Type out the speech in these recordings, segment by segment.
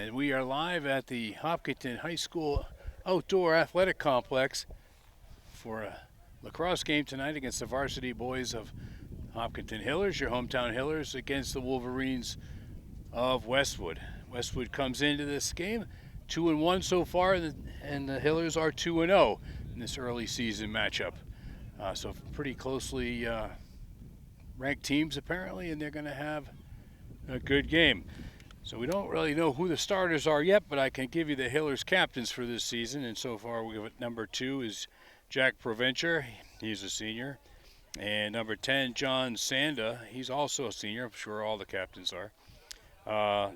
And we are live at the Hopkinton High School Outdoor Athletic Complex for a lacrosse game tonight against the varsity boys of Hopkinton Hillers, your hometown Hillers, against the Wolverines of Westwood. Westwood comes into this game 2-1 so far, and the Hillers are 2-0 in this early season matchup. So pretty closely ranked teams apparently, and they're going to have a good game. So we don't really know who the starters are yet, but I can give you the Hillers captains for this season. And so far, we have number 2 is Jack Provencher. He's a senior. And number 10, John Sanda. He's also a senior. I'm sure all the captains are.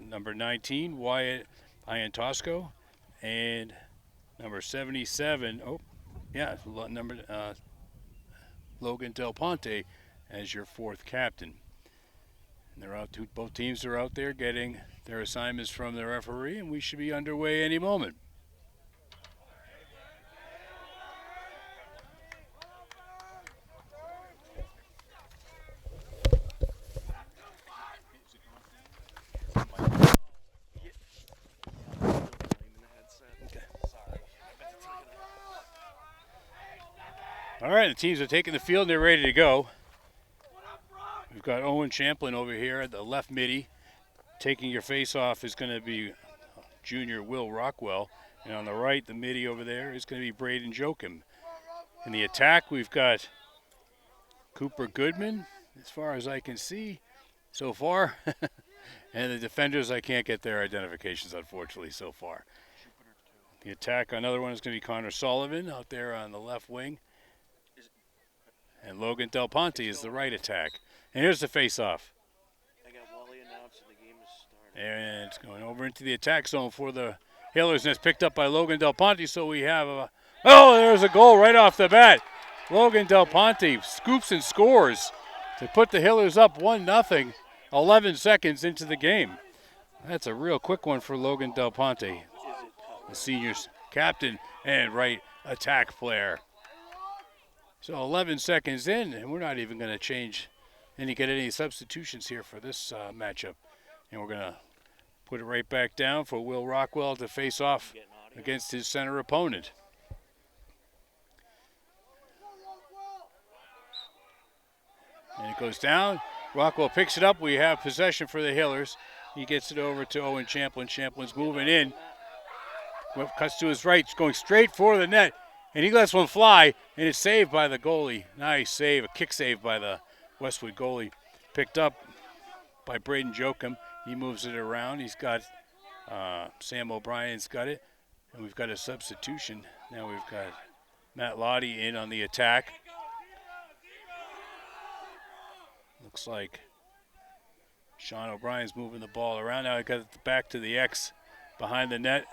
Number 19, Wyatt Iantosco. And number 77, Logan Del Ponte as your 4th captain. And they're out. Both teams are out there getting their assignments from the referee, and we should be underway any moment. All right, the teams are taking the field and they're ready to go. We've got Owen Champlin over here at the left midi. Taking your face off is going to be junior Will Rockwell. And on the right, the midi over there is going to be Braden Joachim. In the attack, we've got Cooper Goodman, as far as I can see so far. And the defenders, I can't get their identifications, unfortunately, so far. The attack, another one is going to be Connor Sullivan out there on the left wing. And Logan Del Ponte is the right attack. And here's the face-off. And it's going over into the attack zone for the Hillers, and it's picked up by Logan Del Ponte. So we have there's a goal right off the bat. Logan Del Ponte scoops and scores to put the Hillers up 1-0, 11 seconds into the game. That's a real quick one for Logan Del Ponte, the senior's captain and right attack player. So 11 seconds in, and we're not even going to get any substitutions here for this matchup. And we're going to put it right back down for Will Rockwell to face off against his center opponent. And it goes down. Rockwell picks it up. We have possession for the Hillers. He gets it over to Owen Champlin. Champlin's moving in. Cuts to his right, going straight for the net. And he lets one fly, and it's saved by the goalie. Nice save, a kick save by the Westwood goalie. Picked up by Braden Joachim. He moves it around. He's got Sam O'Brien's got it. And we've got a substitution. Now we've got Matt Lottie in on the attack. Looks like Sean O'Brien's moving the ball around. Now he got it back to the X behind the net.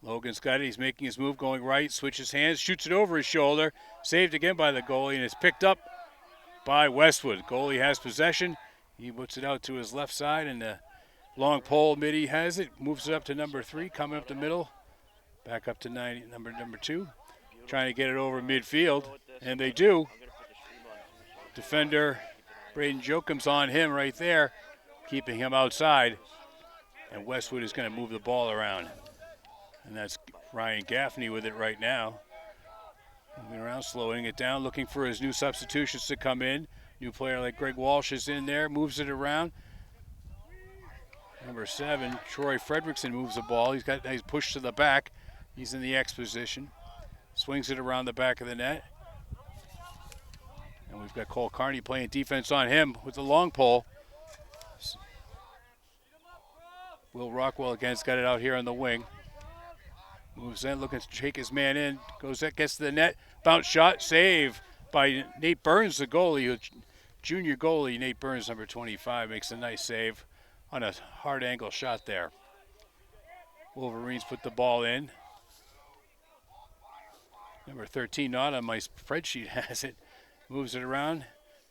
Logan's got it. He's making his move, going right, switches hands, shoots it over his shoulder. Saved again by the goalie, and it's picked up by Westwood. Goalie has possession. He puts it out to his left side, and the long pole midi has it. Moves it up to number 3, coming up the middle. Back up to number 2. Trying to get it over midfield, and they do. Defender Braden Joachim's on him right there, keeping him outside. And Westwood is going to move the ball around. And that's Ryan Gaffney with it right now. Moving around, slowing it down, looking for his new substitutions to come in. New player like Greg Walsh is in there, moves it around. Number 7, Troy Fredrickson moves the ball. He's pushed to the back. He's in the X position. Swings it around the back of the net. And we've got Cole Carney playing defense on him with the long pole. Will Rockwell again's got it out here on the wing. Moves in, looking to shake his man in. Gets to the net. Bounce shot, save by Nate Burns, the goalie. Junior goalie, Nate Burns, number 25, makes a nice save on a hard angle shot there. Wolverines put the ball in. Number 13, not on my spreadsheet, has it. Moves it around.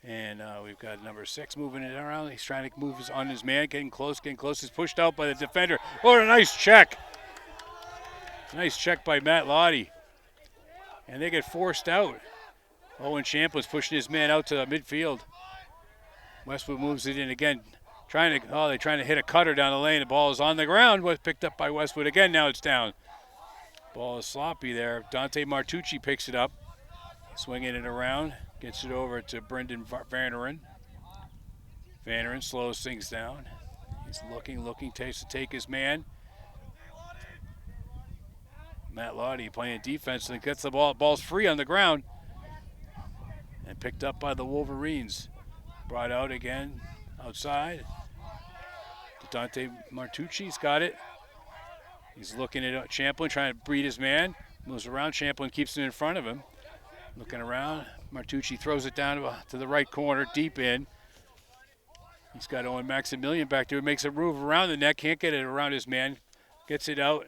And we've got number 6 moving it around. He's trying to move on his man, getting close. He's pushed out by the defender. What a nice check. Nice check by Matt Lottie. And they get forced out. Owen Champlin's pushing his man out to the midfield. Westwood moves it in again. They're trying to hit a cutter down the lane. The ball is on the ground, was picked up by Westwood again. Now it's down. Ball is sloppy there. Dante Martucci picks it up, swinging it around, gets it over to Brendan Vannerin. Vannerin slows things down. He's looking, takes to take his man. Matt Lottie playing defense and gets the ball. Ball's free on the ground and picked up by the Wolverines. Brought out again outside. Dante Martucci's got it. He's looking at Champlin, trying to beat his man. Moves around. Champlin keeps it in front of him. Looking around. Martucci throws it down to the right corner, deep in. He's got Owen Maximilian back there. Makes a move around the net. Can't get it around his man. Gets it out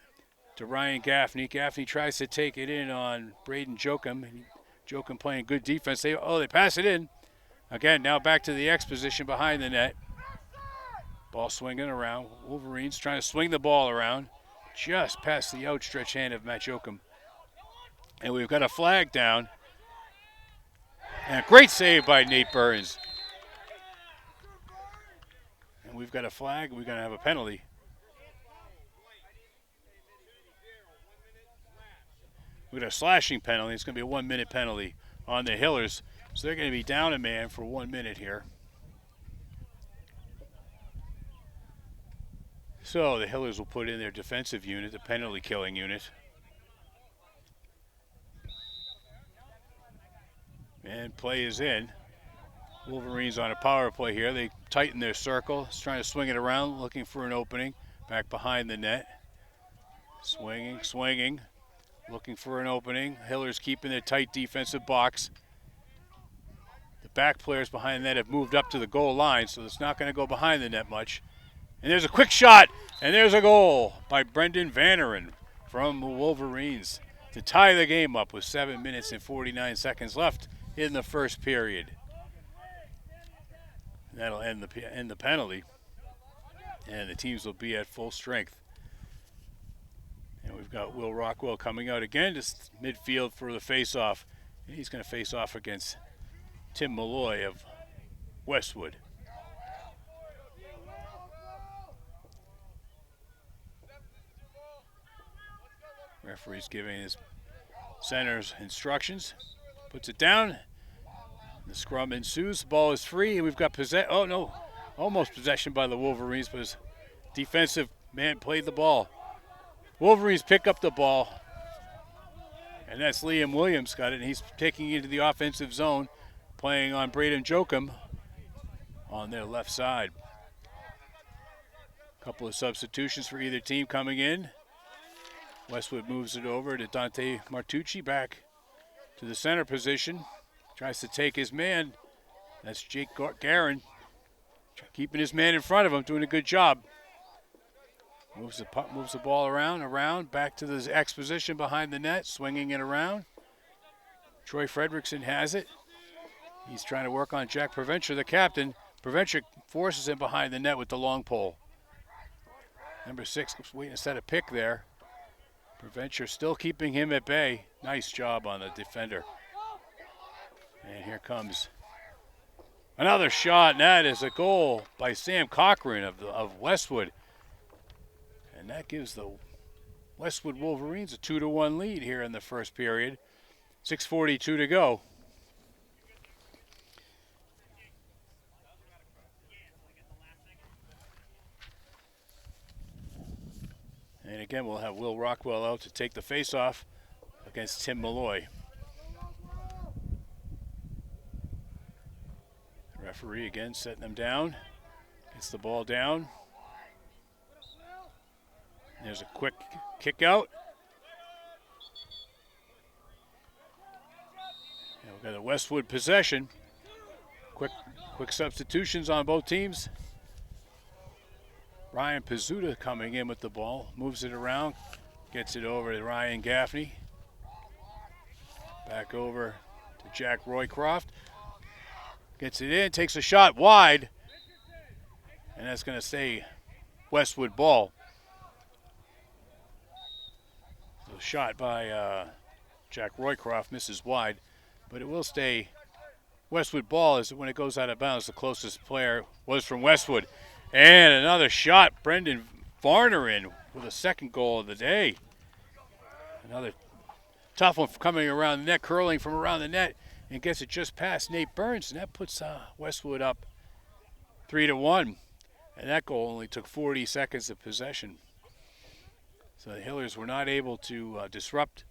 to Ryan Gaffney. Gaffney tries to take it in on Braden Jokum. Jokum playing good defense. They pass it in. Again, now back to the X position behind the net. Ball swinging around. Wolverines trying to swing the ball around. Just past the outstretched hand of Matt Jokum. And we've got a flag down. And a great save by Nate Burns. And we've got a flag. We're going to have a penalty. We've got a slashing penalty. It's going to be a 1-minute penalty on the Hillers. So they're going to be down a man for 1 minute here. So the Hillers will put in their defensive unit, the penalty killing unit. And play is in. Wolverines on a power play here. They tighten their circle. It's trying to swing it around, looking for an opening. Back behind the net. Swinging. Looking for an opening. Hillers keeping their tight defensive box. The back players behind the net have moved up to the goal line, so it's not going to go behind the net much. And there's a quick shot, and there's a goal by Brendan Vannerin from the Wolverines to tie the game up with 7 minutes and 49 seconds left in the first period. That'll end the penalty, and the teams will be at full strength. And we've got Will Rockwell coming out again, just midfield for the face-off. And he's going to face off against Tim Malloy of Westwood. Referee's giving his centers instructions. Puts it down. The scrum ensues. The ball is free. We've got almost possession by the Wolverines, but his defensive man played the ball. Wolverines pick up the ball, and that's Liam Williams got it, and he's taking it into the offensive zone, playing on Braden Jokum on their left side. A couple of substitutions for either team coming in. Westwood moves it over to Dante Martucci, back to the center position. Tries to take his man. That's Jake Guerin, keeping his man in front of him, doing a good job. Moves the ball around, back to the X position behind the net, swinging it around. Troy Fredrickson has it. He's trying to work on Jack Preventure, the captain. Preventure forces him behind the net with the long pole. Number 6 waiting to set a pick there. Preventure still keeping him at bay. Nice job on the defender. And here comes another shot, and that is a goal by Sam Cochran of Westwood. And that gives the Westwood Wolverines a 2-1 lead here in the first period. 6:42 to go. And again, we'll have Will Rockwell out to take the face-off against Tim Malloy. The referee again setting them down. Gets the ball down. There's a quick kick out. And we've got a Westwood possession. Quick substitutions on both teams. Ryan Pizzuta coming in with the ball, moves it around, gets it over to Ryan Gaffney. Back over to Jack Roycroft. Gets it in, takes a shot wide, and that's going to stay Westwood ball. The shot by Jack Roycroft misses wide, but it will stay Westwood ball. As when it goes out of bounds, the closest player was from Westwood. And another shot. Brendan Varner in with a second goal of the day. Another tough one coming around the net, curling from around the net, and gets it just past Nate Burns, and that puts Westwood up 3-1. And that goal only took 40 seconds of possession. So the Hillers were not able to disrupt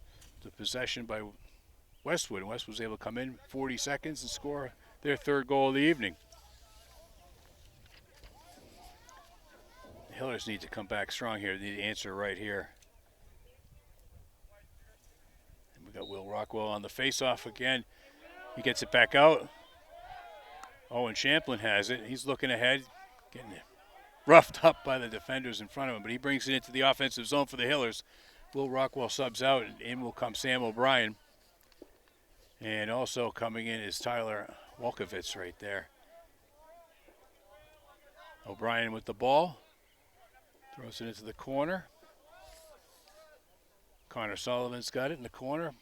the possession by Westwood. And Westwood was able to come in 40 seconds and score their third goal of the evening. The Hillers need to come back strong here. They need to answer right here. And we got Will Rockwell on the face-off again. He gets it back out. Owen Champlin has it. He's looking ahead, getting roughed up by the defenders in front of him, but he brings it into the offensive zone for the Hillers. Will Rockwell subs out, and in will come Sam O'Brien. And also coming in is Tyler Wolkowitz right there. O'Brien with the ball. Throws it into the corner. Connor Sullivan's got it in the corner.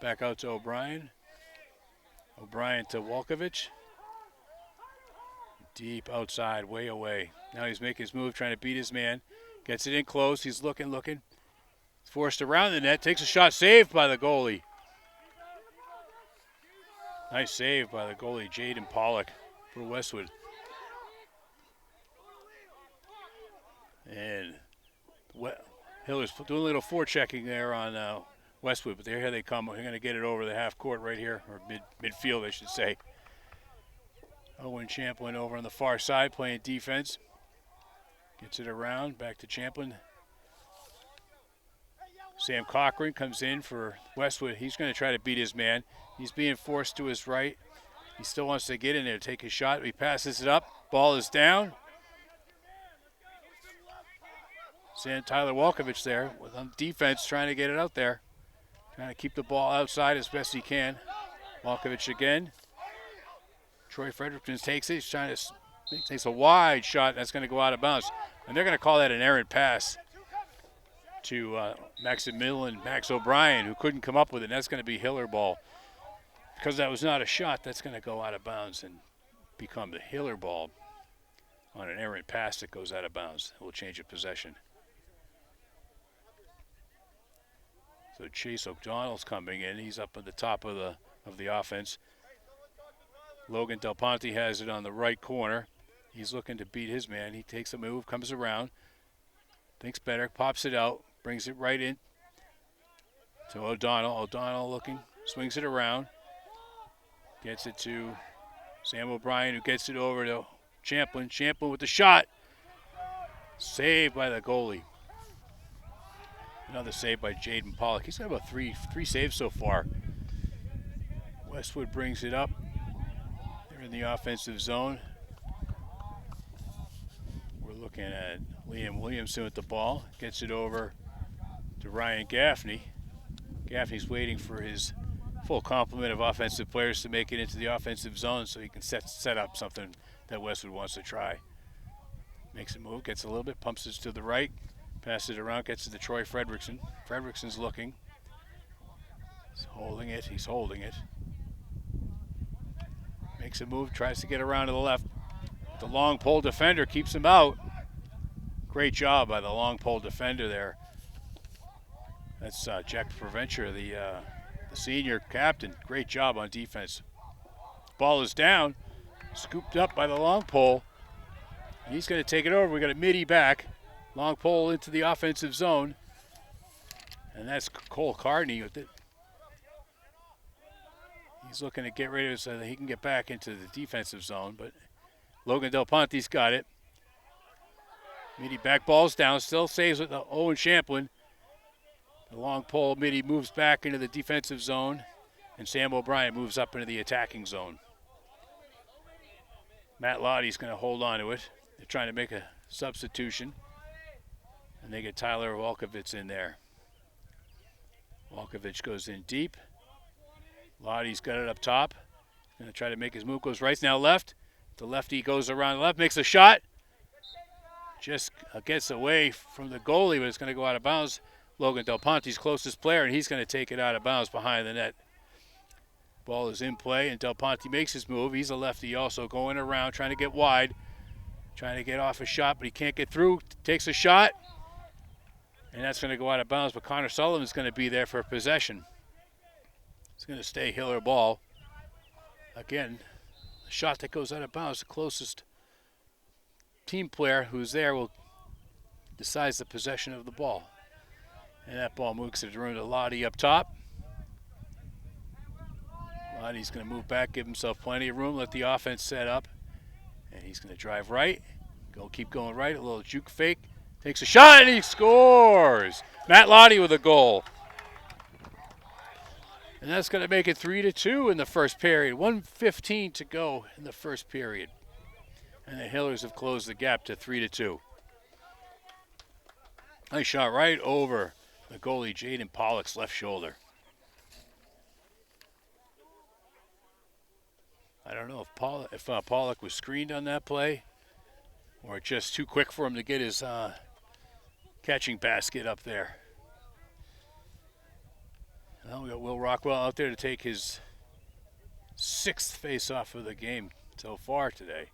Back out to O'Brien. O'Brien to Wolkowitz. Deep outside, way away. Now he's making his move, trying to beat his man. Gets it in close. He's looking. Forced around the net. Takes a shot, saved by the goalie. Nice save by the goalie, Jaden Pollock, for Westwood. And Hillers doing a little forechecking there on Westwood, but here they come. They're going to get it over the half court right here, or midfield, I should say. Owen Champlin over on the far side playing defense. Gets it around, back to Champlin. Sam Cochran comes in for Westwood. He's going to try to beat his man. He's being forced to his right. He still wants to get in there, take a shot. He passes it up. Ball is down. Tyler Wolkowitz there on defense trying to get it out there. Trying to keep the ball outside as best he can. Wolkowitz again. Troy Frederickson takes it. He's trying to takes a wide shot. That's going to go out of bounds. And they're going to call that an errant pass to Max O'Brien, who couldn't come up with it. And that's going to be Hiller ball. Because that was not a shot, that's going to go out of bounds and become the Hiller ball on an errant pass that goes out of bounds. It will change of possession. So Chase O'Donnell's coming in. He's up at the top of the offense. Logan Del Ponte has it on the right corner. He's looking to beat his man. He takes a move, comes around, thinks better, pops it out, brings it right in to O'Donnell. O'Donnell looking, swings it around, gets it to Sam O'Brien, who gets it over to Champlin. Champlin with the shot. Saved by the goalie. Another save by Jaden Pollock. He's got about three saves so far. Westwood brings it up. They're in the offensive zone. We're looking at Liam Williamson with the ball. Gets it over to Ryan Gaffney. Gaffney's waiting for his full complement of offensive players to make it into the offensive zone so he can set up something that Westwood wants to try. Makes a move, gets a little bit, pumps it to the right, passes it around, gets it to Troy Frederickson. Frederickson's looking. He's holding it. Makes a move, tries to get around to the left. The long pole defender keeps him out. Great job by the long pole defender there. That's Jack Provencher, the senior captain. Great job on defense. Ball is down, scooped up by the long pole. He's going to take it over. We got a midi back. Long pole into the offensive zone. And that's Cole Cardney with it. He's looking to get rid of it so that he can get back into the defensive zone, but Logan Del Ponte's got it. Midi back, ball's down, still saves with Owen Champlin. The long pole, Midi moves back into the defensive zone, and Sam O'Brien moves up into the attacking zone. Matt Lottie's going to hold on to it. They're trying to make a substitution, and they get Tyler Wolkowitz in there. Wolkowitz goes in deep. Lottie's got it up top. Going to try to make his move. Goes right, now left. The lefty goes around left, makes a shot. Just gets away from the goalie, but it's going to go out of bounds. Logan Del Ponte's closest player, and he's going to take it out of bounds behind the net. Ball is in play, and Del Ponte makes his move. He's a lefty also going around, trying to get wide. Trying to get off a shot, but he can't get through. Takes a shot, and that's going to go out of bounds, but Connor Sullivan's going to be there for possession. It's going to stay Hiller ball. Again, a shot that goes out of bounds, the closest team player who's there will decides the possession of the ball. And that ball moves it around to Lottie up top. Lottie's going to move back, give himself plenty of room, let the offense set up. And he's going to drive right, keep going right, a little juke fake. Takes a shot and he scores! Matt Lottie with a goal. And that's going to make it 3-2 in the first period. 1:15 to go in the first period. And the Hillers have closed the gap to 3-2. Nice shot right over the goalie, Jaden Pollock's left shoulder. I don't know if Pollock was screened on that play or just too quick for him to get his catching basket up there. Now we got Will Rockwell out there to take his 6th face-off of the game so far today.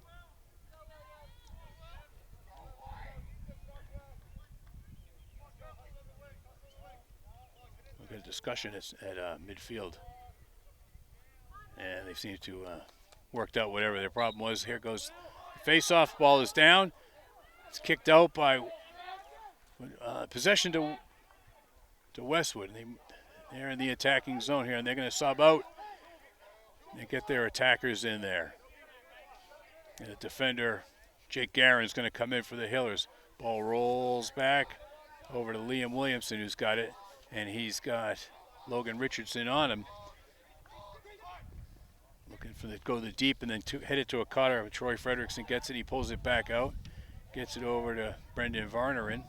We've got a discussion at midfield. And they seem to worked out whatever their problem was. Here goes the face-off. Ball is down. It's kicked out by possession to Westwood. They're in the attacking zone here, and they're going to sub out and get their attackers in there. And the defender, Jake Guerin, is going to come in for the Hillers. Ball rolls back over to Liam Williamson, who's got it, and he's got Logan Richardson on him. Looking for go the deep and then hit it to a cutter. Troy Frederickson gets it. He pulls it back out. Gets it over to Brendan Varnerin.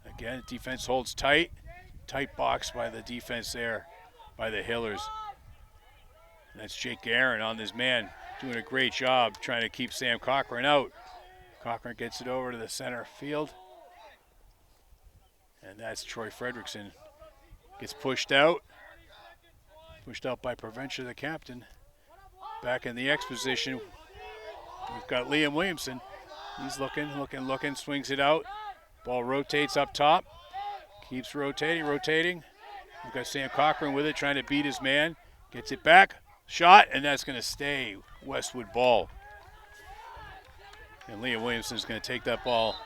Again, defense holds tight. Tight box by the defense there by the Hillers. And that's Jake Guerin on this man. Doing a great job trying to keep Sam Cochran out. Cochran gets it over to the center field. And that's Troy Frederickson. Gets pushed out. Pushed out by Provencher, the captain. Back in the X position, we've got Liam Williamson. He's looking, swings it out. Ball rotates up top. Keeps rotating. We've got Sam Cochran with it, trying to beat his man. Gets it back, shot, and that's going to stay Westwood ball. And Liam Williamson's going to take that ball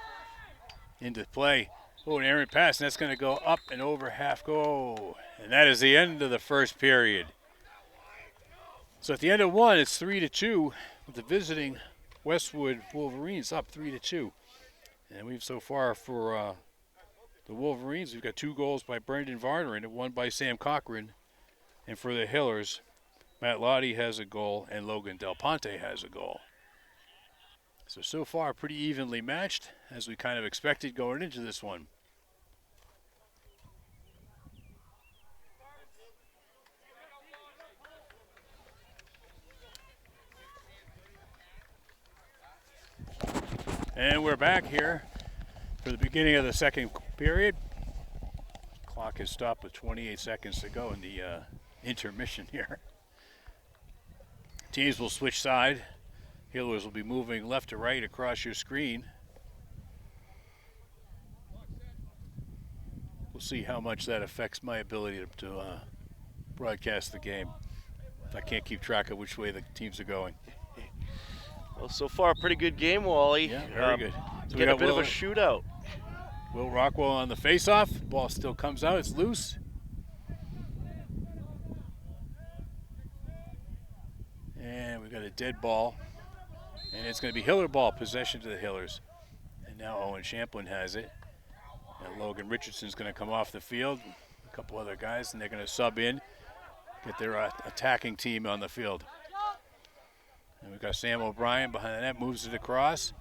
into play. Oh, an errant pass, and that's going to go up and over half goal. And that is the end of the first period. So at the end of one, it's 3-2 with the visiting Westwood Wolverines up 3-2. And we've so far for the Wolverines, we've got 2 goals by Brendan Varnerin and 1 by Sam Cochran. And for the Hillers, Matt Lottie has a goal and Logan Del Ponte has a goal. So far pretty evenly matched, as we kind of expected going into this one. And we're back here for the beginning of the second period. Clock is stopped with 28 seconds to go in the intermission here. Teams will switch side. Hillers will be moving left to right across your screen. We'll see how much that affects my ability to broadcast the game, if I can't keep track of which way the teams are going. Well, so far, a pretty good game, Wally. Yeah, very good. So get a bit of a shootout. Will Rockwell on the face-off. Ball still comes out. It's loose. And we've got a dead ball. And it's going to be Hiller ball, possession to the Hillers. And now Owen Champlin has it. And Logan Richardson's going to come off the field. A couple other guys, and they're going to sub in, get their attacking team on the field. And we've got Sam O'Brien behind the net, moves it across,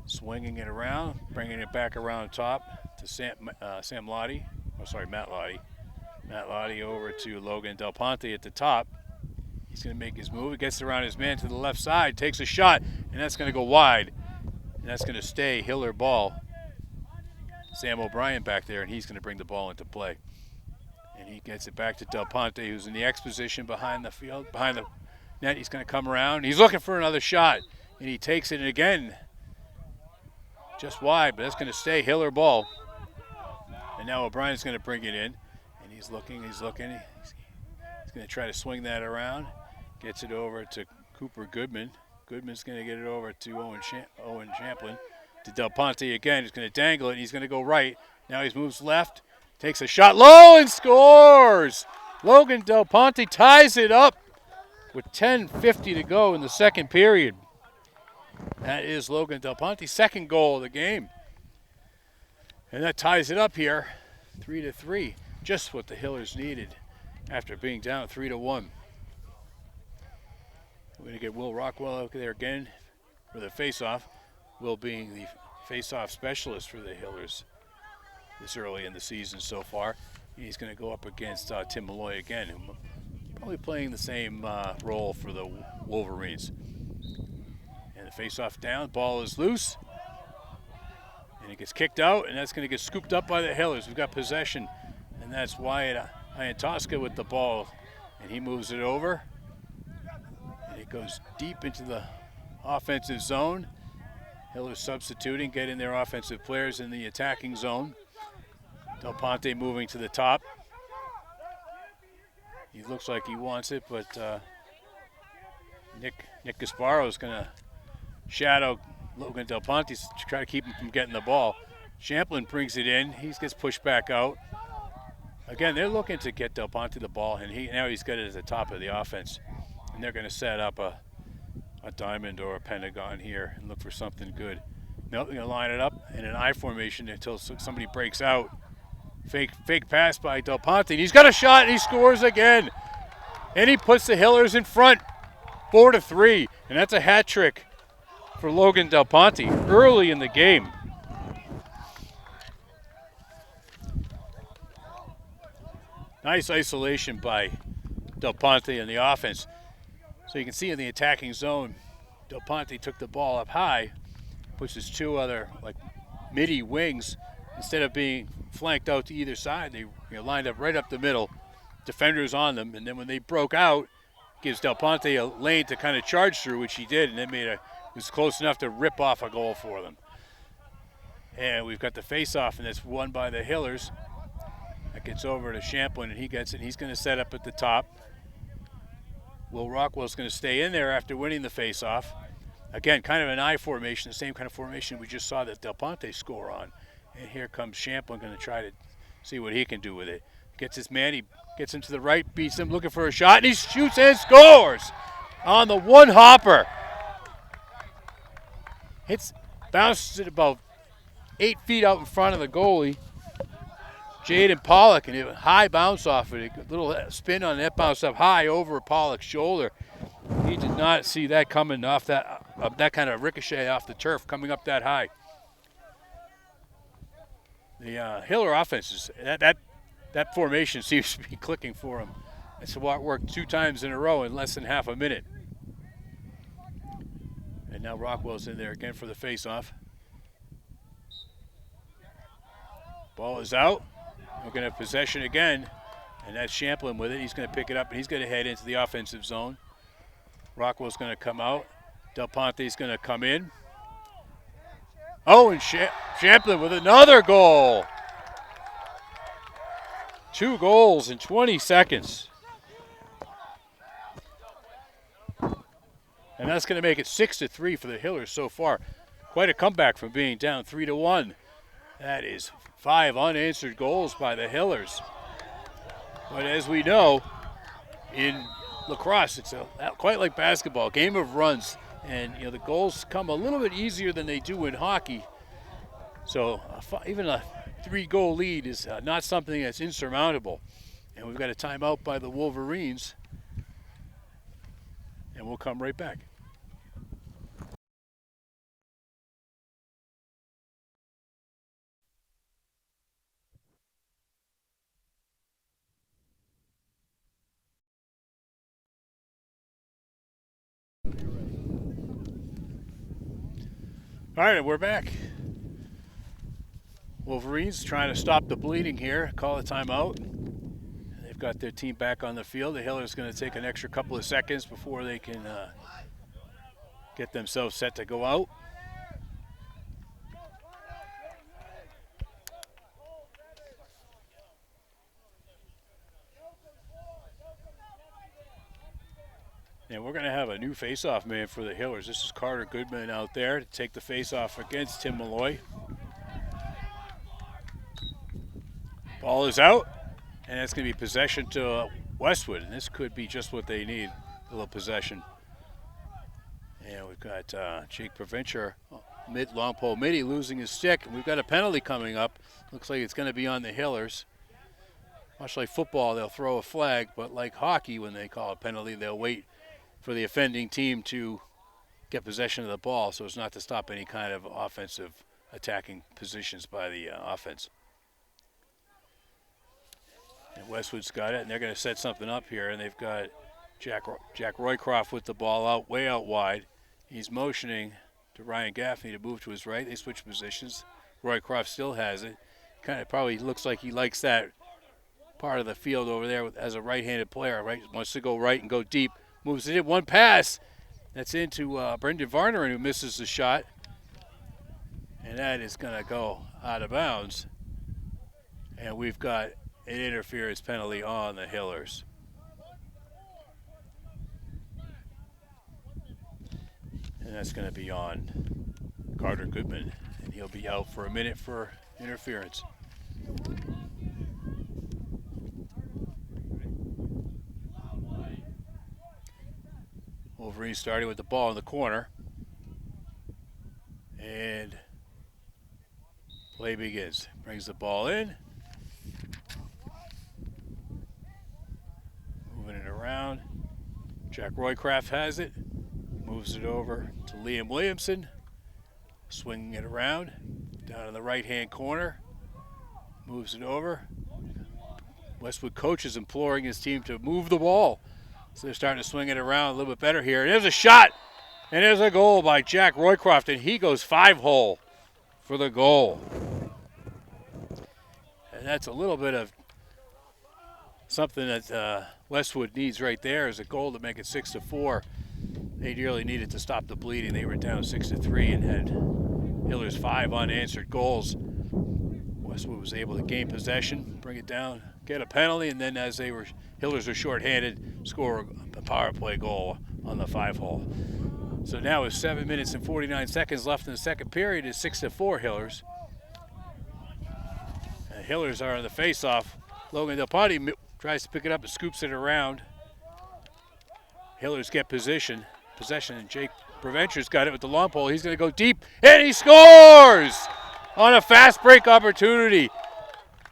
swinging it around, bringing it back around top to Matt Lottie. Matt Lottie over to Logan Del Ponte at the top. He's going to make his move. He gets around his man to the left side, takes a shot, and that's going to go wide. And that's going to stay Hiller ball. Sam O'Brien back there, and he's going to bring the ball into play. And he gets it back to Del Ponte, who's in the X position behind the field, behind the net. He's going to come around. He's looking for another shot, and he takes it again. just wide, but that's going to stay Hiller ball. And now O'Brien's going to bring it in. And he's looking. He's going to try to swing that around. Gets it over to Cooper Goodman. Goodman's going to get it over to Owen Champlin. To Del Ponte again. He's going to dangle it. He's going to go right. Now he moves left. Takes a shot low and scores! Logan Del Ponte ties it up with 10:50 to go in the second period. That is Logan Del Ponte's second goal of the game. And that ties it up here, 3-3. Just what the Hillers needed after being down 3-1. We're going to get Will Rockwell out there again for the faceoff. Will being the faceoff specialist for the Hillers this early in the season so far. He's going to go up against Tim Malloy again, who probably playing the same role for the Wolverines. And the faceoff down, ball is loose. And it gets kicked out, and that's going to get scooped up by the Hillers. We've got possession, and that's Wyatt Iantoska with the ball. And he moves it over. And it goes deep into the offensive zone. Hillers substituting, getting their offensive players in the attacking zone. Del Ponte moving to the top. He looks like he wants it, but Nick Gasparo is going to shadow Logan Del Ponte to try to keep him from getting the ball. Champlin brings it in. He gets pushed back out. Again, they're looking to get Del Ponte the ball, and now he's got it at the top of the offense. And they're going to set up a diamond or a pentagon here and look for something good. Nope, they're going to line it up in an I formation until somebody breaks out. Fake pass by Del Ponte. He's got a shot, and he scores again. And he puts the Hillers in front, 4-3. And that's a hat trick for Logan Del Ponte early in the game. Nice isolation by Del Ponte in the offense. So you can see in the attacking zone, Del Ponte took the ball up high, puts his two other midi wings. Instead of being flanked out to either side, they lined up right up the middle, defenders on them, and then when they broke out, gives Del Ponte a lane to kind of charge through, which he did, and it was close enough to rip off a goal for them. And we've got the face-off, and that's won by the Hillers. That gets over to Champlin, and he gets it. He's going to set up at the top. Will Rockwell's going to stay in there after winning the face-off. Again, kind of an I formation, the same kind of formation we just saw that Del Ponte score on. And here comes Champlin, going to try to see what he can do with it. Gets his man, he gets him to the right, beats him, looking for a shot, and he shoots and scores on the one hopper. Bounces it about 8 feet out in front of the goalie, Jaden Pollock, and a high bounce off it. A little spin on that bounce up high over Pollock's shoulder. He did not see that coming off that kind of ricochet off the turf coming up that high. The Hiller offense, that formation seems to be clicking for him. It's worked 2 times in a row in less than half a minute. And now Rockwell's in there again for the face-off. Ball is out. We're going to have possession again, and that's Champlin with it. He's going to pick it up, and he's going to head into the offensive zone. Rockwell's going to come out. Del Ponte's going to come in. Oh, and Champlin with another goal. 2 goals in 20 seconds. And that's going to make it 6-3 for the Hillers so far. Quite a comeback from being down 3-1. That is 5 unanswered goals by the Hillers. But as we know, in lacrosse, it's quite like basketball, game of runs. And the goals come a little bit easier than they do in hockey. So even a 3-goal lead is not something that's insurmountable. And we've got a timeout by the Wolverines. And we'll come right back. All right, we're back. Wolverines trying to stop the bleeding here, call a timeout. They've got their team back on the field. The Hillers going to take an extra couple of seconds before they can get themselves set to go out. And we're going to have a new face-off man for the Hillers. This is Carter Goodman out there to take the face-off against Tim Malloy. Ball is out, and that's going to be possession to Westwood. And this could be just what they need, a little possession. And we've got Jake Provencher, long pole midi, losing his stick. And we've got a penalty coming up. Looks like it's going to be on the Hillers. Much like football, they'll throw a flag, but like hockey, when they call a penalty, they'll wait for the offending team to get possession of the ball so as not to stop any kind of offensive attacking positions by the offense. And Westwood's got it, and they're going to set something up here, and they've got Jack Roycroft with the ball out, way out wide. He's motioning to Ryan Gaffney to move to his right. They switch positions. Roycroft still has it. Kind of probably looks like he likes that part of the field over there as a right-handed player, right? Wants to go right and go deep. Moves it in, one pass. That's into Brendan Varner, who misses the shot. And that is going to go out of bounds. And we've got an interference penalty on the Hillers. And that's going to be on Carter Goodman. And he'll be out for a minute for interference. Wolverine starting with the ball in the corner. And play begins. Brings the ball in. Moving it around. Jack Roycroft has it. Moves it over to Liam Williamson. Swinging it around. Down in the right-hand corner. Moves it over. Westwood coach is imploring his team to move the ball. So they're starting to swing it around a little bit better here. And there's a shot. And there's a goal by Jack Roycroft. And he goes 5-hole for the goal. And that's a little bit of something that Westwood needs right there, is a goal to make it 6-4. They really needed to stop the bleeding. They were down 6-3 and had Hillers 5 unanswered goals. Westwood was able to gain possession, bring it down, get a penalty, and then as Hillers were shorthanded, score a power play goal on the 5-hole. So now with 7 minutes and 49 seconds left in the second period, it's 6-4 Hillers. And Hillers are on the face-off. Logan Del Ponte tries to pick it up and scoops it around. Hillers get possession, and Jake Provencher's got it with the long pole. He's going to go deep, and he scores on a fast break opportunity.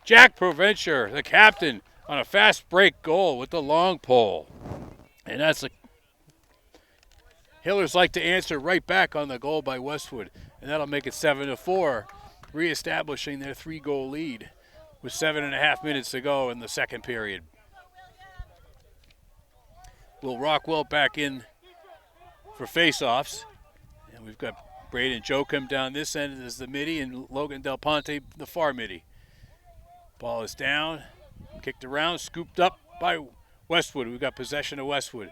Jack Provencher, the captain, on a fast break goal with the long pole. And that's a Hillers like to answer right back on the goal by Westwood, and that'll make it 7-4, reestablishing their 3-goal lead with 7.5 minutes to go in the second period. Will Rockwell back in for face-offs, and we've got Braden Joachim down this end as the midi, and Logan Del Ponte the far midi. Ball is down, kicked around, scooped up by Westwood. We've got possession of Westwood.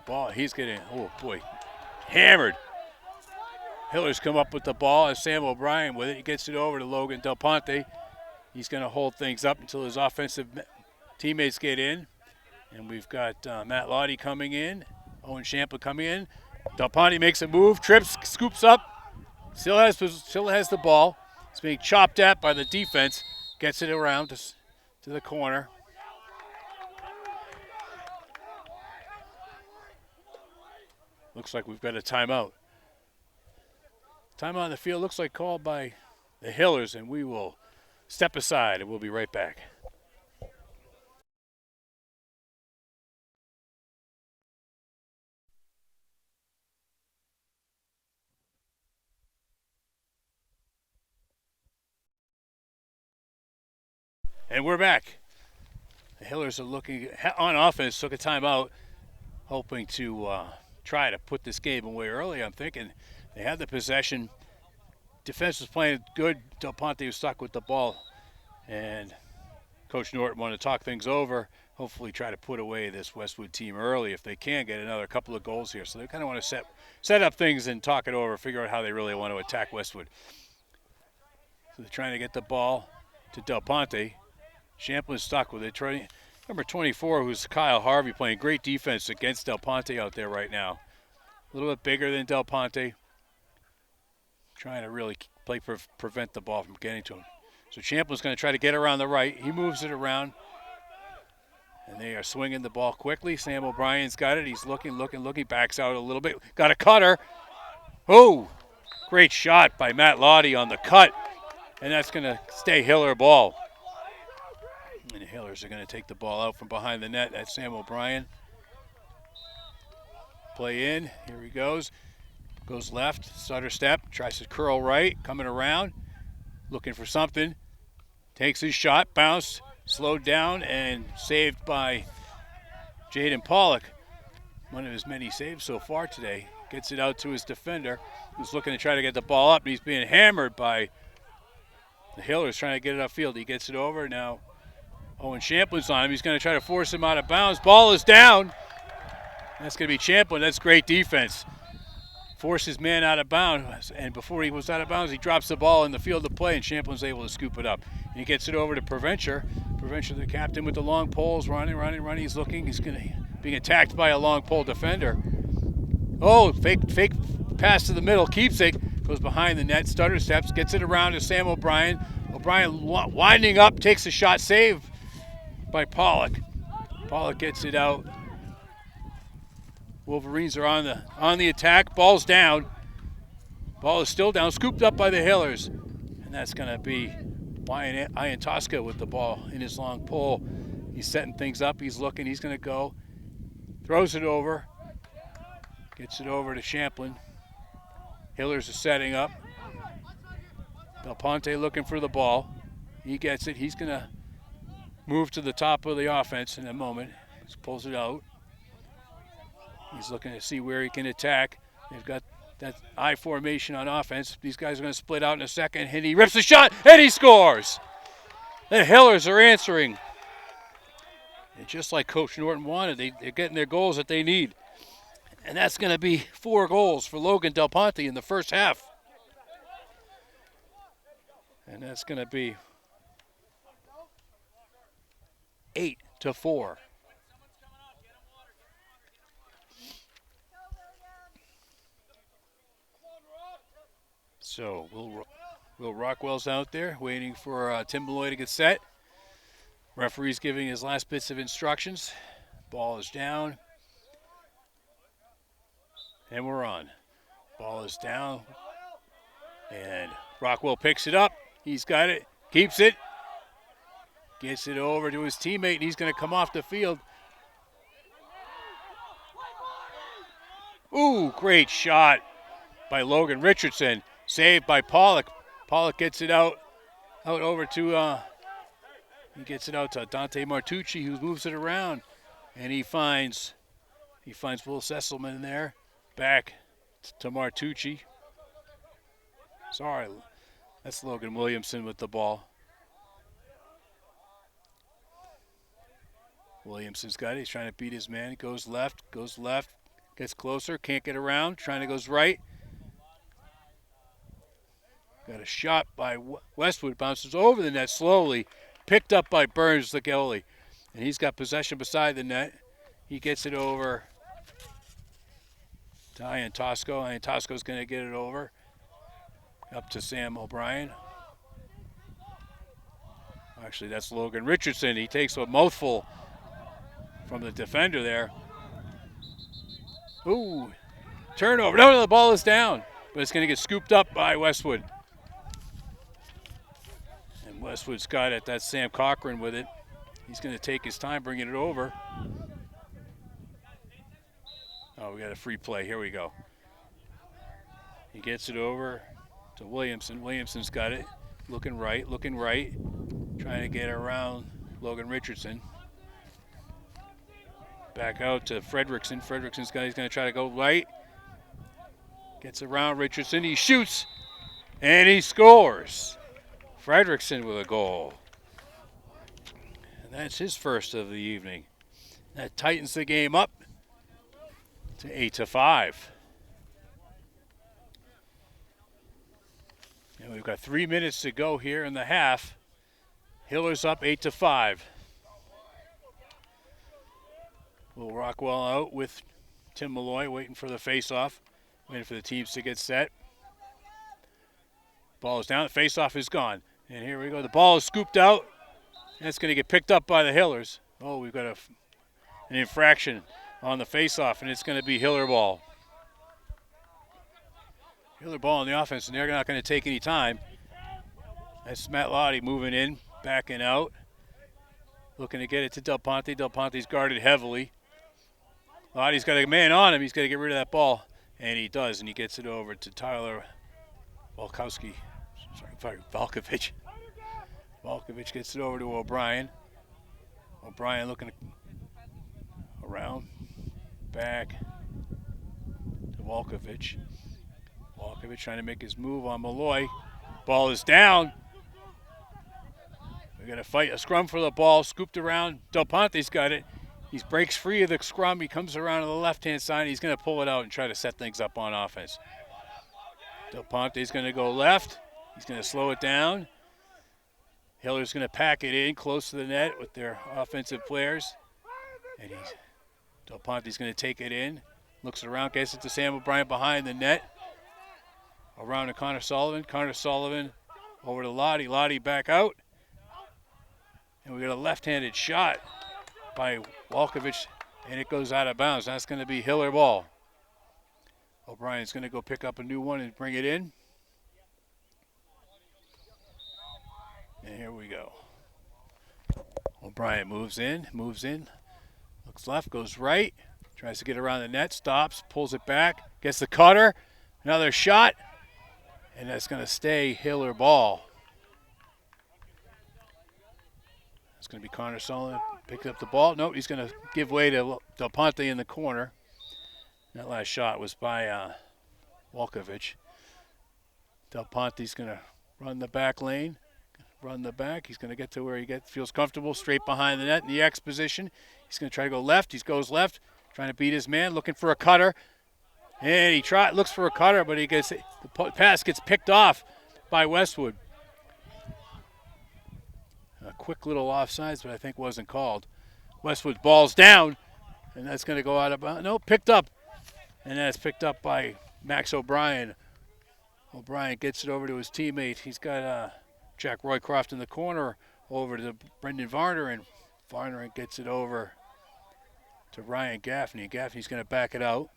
Ball, he's getting, oh boy, hammered. Hillers come up with the ball, and Sam O'Brien with it. He gets it over to Logan Del Ponte. He's going to hold things up until his offensive teammates get in. And we've got Matt Lottie coming in, Owen Champa coming in. Del Ponte makes a move, trips, scoops up, still has the ball. It's being chopped at by the defense, gets it around to the corner. Looks like we've got a timeout. Timeout on the field looks like called by the Hillers, and we will step aside, and we'll be right back. And we're back. The Hillers are looking on offense, took a timeout, hoping to try to put this game away early. I'm thinking they had the possession. Defense was playing good. Del Ponte was stuck with the ball. And Coach Norton wanted to talk things over, hopefully try to put away this Westwood team early if they can get another couple of goals here. So they kind of want to set up things and talk it over, figure out how they really want to attack Westwood. So they're trying to get the ball to Del Ponte. Champlin's stuck with it. Number 24, who's Kyle Harvey, playing great defense against Del Ponte out there right now. A little bit bigger than Del Ponte. Trying to really prevent the ball from getting to him. So Champlin's going to try to get around the right. He moves it around. And they are swinging the ball quickly. Sam O'Brien's got it. He's looking. Backs out a little bit. Got a cutter. Oh, great shot by Matt Lottie on the cut. And that's going to stay Hiller ball. And the Hillers are going to take the ball out from behind the net. That's Sam O'Brien. Play in. Here he goes. Goes left. Stutter step. Tries to curl right. Coming around. Looking for something. Takes his shot. Bounced. Slowed down and saved by Jaden Pollock. One of his many saves so far today. Gets it out to his defender, who's looking to try to get the ball up, and he's being hammered by the Hillers trying to get it upfield. He gets it over now. Owen Champlin's on him. He's going to try to force him out of bounds. Ball is down. That's going to be Champlin. That's great defense. Force his man out of bounds, and before he was out of bounds, he drops the ball in the field of play, and Champlin's able to scoop it up. And he gets it over to Preventure. Preventure, the captain with the long poles, running. He's looking. He's being attacked by a long pole defender. Oh, fake pass to the middle. Keeps it. Goes behind the net. Stutter steps. Gets it around to Sam O'Brien. O'Brien winding up. Takes a shot. Saved by Pollock. Pollock gets it out. Wolverines are on the attack. Ball's down. Ball is still down. Scooped up by the Hillers. And that's going to be Ian Tosca with the ball in his long pole. He's setting things up. He's looking. He's going to go. Throws it over. Gets it over to Champlin. Hillers are setting up. Del Ponte looking for the ball. He gets it. He's going to move to the top of the offense in a moment. He pulls it out. He's looking to see where he can attack. They've got that I formation on offense. These guys are going to split out in a second, and he rips the shot, and he scores. The Hillers are answering. And just like Coach Norton wanted, they're getting their goals that they need. And that's going to be 4 goals for Logan Del Ponte in the first half. And that's going to be 8-4. So Will Rockwell's out there waiting for Tim Malloy to get set. Referee's giving his last bits of instructions. Ball is down. And we're on. Ball is down. And Rockwell picks it up. He's got it. Keeps it. Gets it over to his teammate, and he's going to come off the field. Ooh, great shot by Logan Richardson. Saved by Pollock. Pollock gets it out over to he gets it out to Dante Martucci, who moves it around, and he finds Will Sesselman there. Back to Martucci. Sorry, that's Logan Williamson with the ball. Williamson's got it. He's trying to beat his man. He goes left, gets closer, can't get around. Trying to goes right. Got a shot by Westwood, bounces over the net slowly, picked up by Burns, the goalie. And he's got possession beside the net. He gets it over to Ian Tosco. Ian Tosco's going to get it over. Up to Sam O'Brien. Actually, that's Logan Richardson. He takes a mouthful from the defender there. Ooh, turnover. No, the ball is down, but it's going to get scooped up by Westwood. And Westwood's got it. That's Sam Cochran with it. He's going to take his time bringing it over. Oh, we got a free play. Here we go. He gets it over to Williamson. Williamson's got it. Looking right. Trying to get around Logan Richardson. Back out to Fredrickson. Fredrickson's got, he's going to try to go right. Gets around Richardson. He shoots. And he scores. Fredrickson with a goal. And that's his first of the evening. That tightens the game up to 8-5. And we've got 3 minutes to go here in the half. Hillers up 8-5. Will Rockwell out with Tim Malloy waiting for the face-off, waiting for the teams to get set. Ball is down, the face-off is gone. And here we go, the ball is scooped out, and it's going to get picked up by the Hillers. Oh, we've got an infraction on the face-off, and it's going to be Hiller ball. Hiller ball on the offense, and they're not going to take any time. That's Matt Lottie moving in, backing out. Looking to get it to Del Ponte. Del Ponte's guarded heavily. Lottie's got a man on him. He's got to get rid of that ball. And he does, and he gets it over to Tyler Volkovich. Volkovich gets it over to O'Brien. O'Brien looking around, back to Volkovich. Volkovich trying to make his move on Malloy. Ball is down. We're going to fight a scrum for the ball, scooped around. Del Ponte's got it. He breaks free of the scrum. He comes around to the left-hand side. He's going to pull it out and try to set things up on offense. Del Ponte's going to go left. He's going to slow it down. Hiller's going to pack it in close to the net with their offensive players. And Del Ponte's going to take it in. Looks around, gets it to Sam O'Brien behind the net. Around to Connor Sullivan. Connor Sullivan over to Lottie. Lottie back out. And we got a left-handed shot by Volkovich, and it goes out of bounds. That's going to be Hiller ball. O'Brien's going to go pick up a new one and bring it in. And here we go. O'Brien moves in, looks left, goes right, tries to get around the net, stops, pulls it back, gets the cutter, another shot, and that's going to stay Hiller ball. It's going to be Connor Sullivan. Picked up the ball. Nope, he's going to give way to Del Ponte in the corner. That last shot was by Volkovich. Del Ponte's going to run the back lane. Run the back. He's going to get to where he feels comfortable, straight behind the net in the X position. He's going to try to go left. He goes left, trying to beat his man, looking for a cutter. And he looks for a cutter, but the pass gets picked off by Westwood. A quick little offsides, but I think wasn't called. Westwood ball's down, and that's going to go out of bounds. No, picked up. And that's picked up by Max O'Brien. O'Brien gets it over to his teammate. He's got Jack Roycroft in the corner over to Brendan Varner, and Varner gets it over to Ryan Gaffney. Gaffney's going to back it out.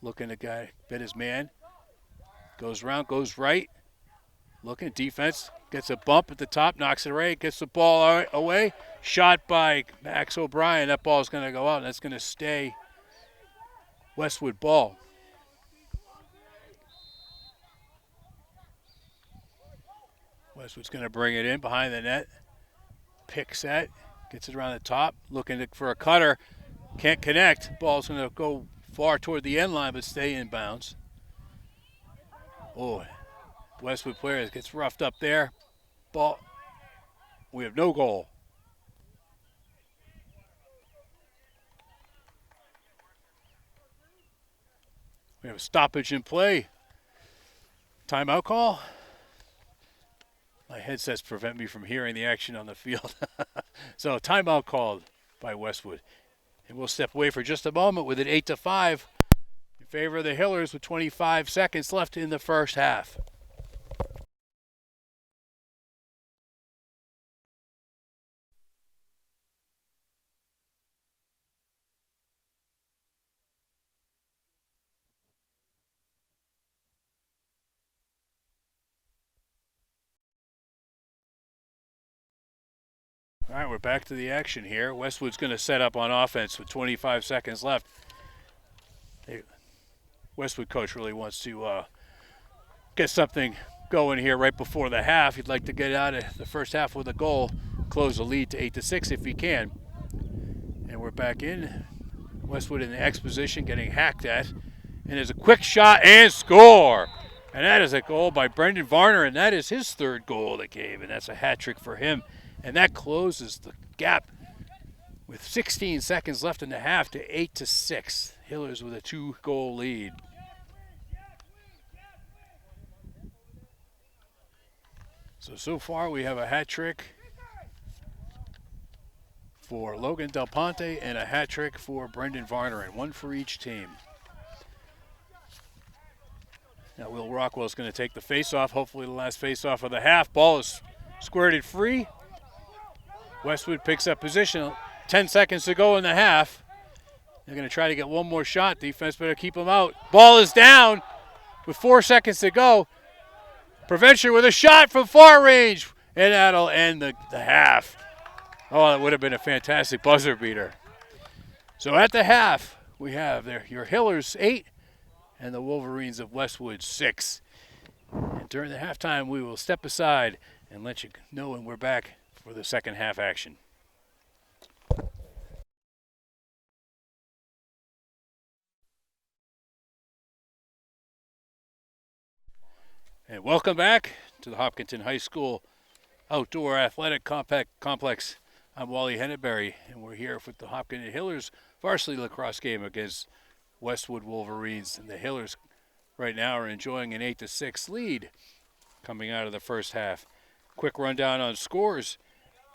Looking to bet his man. Goes around, goes right. Looking at defense, gets a bump at the top, knocks it away, gets the ball away. Shot by Max O'Brien. That ball's going to go out, and that's going to stay Westwood ball. Westwood's going to bring it in behind the net. Picks that, gets it around the top, looking for a cutter. Can't connect. Ball's going to go far toward the end line, but stay in bounds. Oh, Westwood player gets roughed up there. Ball. We have no goal. We have a stoppage in play. Timeout call. My headsets prevent me from hearing the action on the field. So timeout called by Westwood. And we'll step away for just a moment with it 8-5 in favor of the Hillers with 25 seconds left in the first half. All right, we're back to the action here. Westwood's going to set up on offense with 25 seconds left. Westwood coach really wants to get something going here right before the half. He'd like to get out of the first half with a goal, close the lead to 8-6 if he can. And we're back in. Westwood in the X position, getting hacked at. And there's a quick shot and score. And that is a goal by Brendan Varner, and that is his third goal of the game, and that's a hat trick for him. And that closes the gap with 16 seconds left in the half to 8-6. Hillers with a 2-goal lead. So far we have a hat trick for Logan Del Ponte and a hat trick for Brendan Varnerin, one for each team. Now Will Rockwell's going to take the face-off, hopefully the last face-off of the half. Ball is squirted free. Westwood picks up position. 10 seconds to go in the half. They're going to try to get one more shot. Defense better keep them out. Ball is down with 4 seconds to go. Prevention with a shot from far range, and that'll end the half. Oh, that would have been a fantastic buzzer beater. So at the half, we have your Hillers 8 and the Wolverines of Westwood 6. And during the halftime, we will step aside and let you know when we're back for the second half action. And welcome back to the Hopkinton High School Outdoor Athletic Complex. I'm Wally Henneberry, and we're here with the Hopkinton Hillers Varsity Lacrosse game against Westwood Wolverines. And the Hillers right now are enjoying an 8-6 lead coming out of the first half. Quick rundown on scores.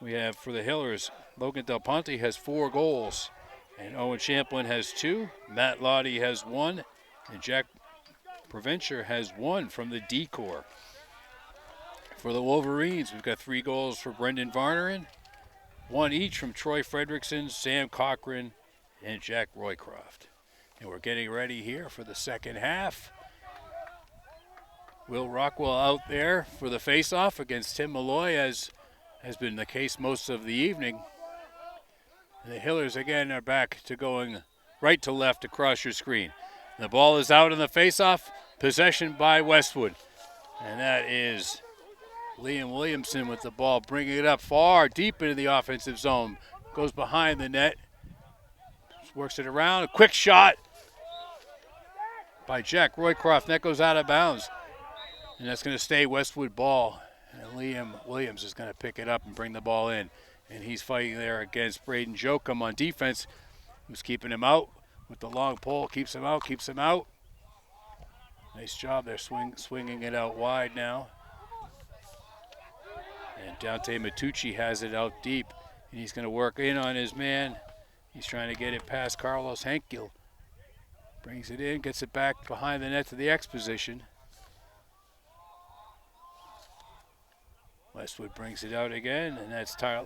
We have for the Hillers, Logan Del Ponte has 4 goals, and Owen Champlin has 2, Matt Lottie has 1, and Jack Provencher has 1 from the D-Corps. For the Wolverines, we've got 3 goals for Brendan Varnerin, 1 each from Troy Fredrickson, Sam Cochran, and Jack Roycroft. And we're getting ready here for the second half. Will Rockwell out there for the face-off against Tim Malloy, as has been the case most of the evening. And the Hillers again are back to going right to left across your screen. The ball is out in the face-off, possession by Westwood. And that is Liam Williamson with the ball, bringing it up far deep into the offensive zone. Goes behind the net, works it around, a quick shot by Jack Roycroft. That goes out of bounds. And that's going to stay Westwood ball. And Liam Williams is going to pick it up and bring the ball in. And he's fighting there against Braden Jokum on defense, who's keeping him out with the long pole. Keeps him out, keeps him out. Nice job there, swinging it out wide now. And Dante Matucci has it out deep. And he's going to work in on his man. He's trying to get it past Carlos Henkel. Brings it in, gets it back behind the net to the X position. Westwood brings it out again, and that's Jack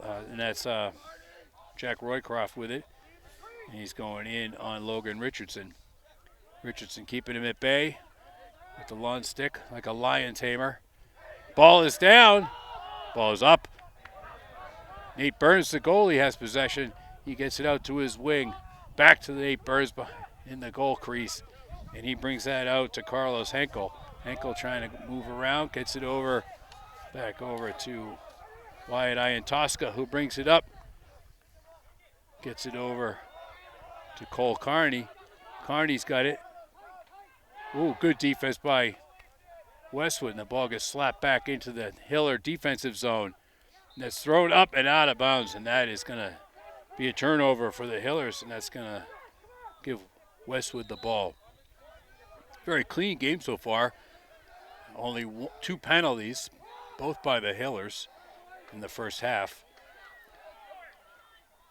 Roycroft with it. And he's going in on Logan Richardson. Richardson keeping him at bay with the lawn stick like a lion tamer. Ball is down. Ball is up. Nate Burns, the goalie, has possession. He gets it out to his wing. Back to Nate Burns in the goal crease. And he brings that out to Carlos Henkel. Henkel trying to move around, gets it over. Back over to Wyatt Iantoska, who brings it up. Gets it over to Cole Carney. Carney's got it. Ooh, good defense by Westwood, and the ball gets slapped back into the Hiller defensive zone. And it's thrown up and out of bounds, and that is going to be a turnover for the Hillers, and that's going to give Westwood the ball. Very clean game so far. Only 2 penalties, both by the Hillers in the first half.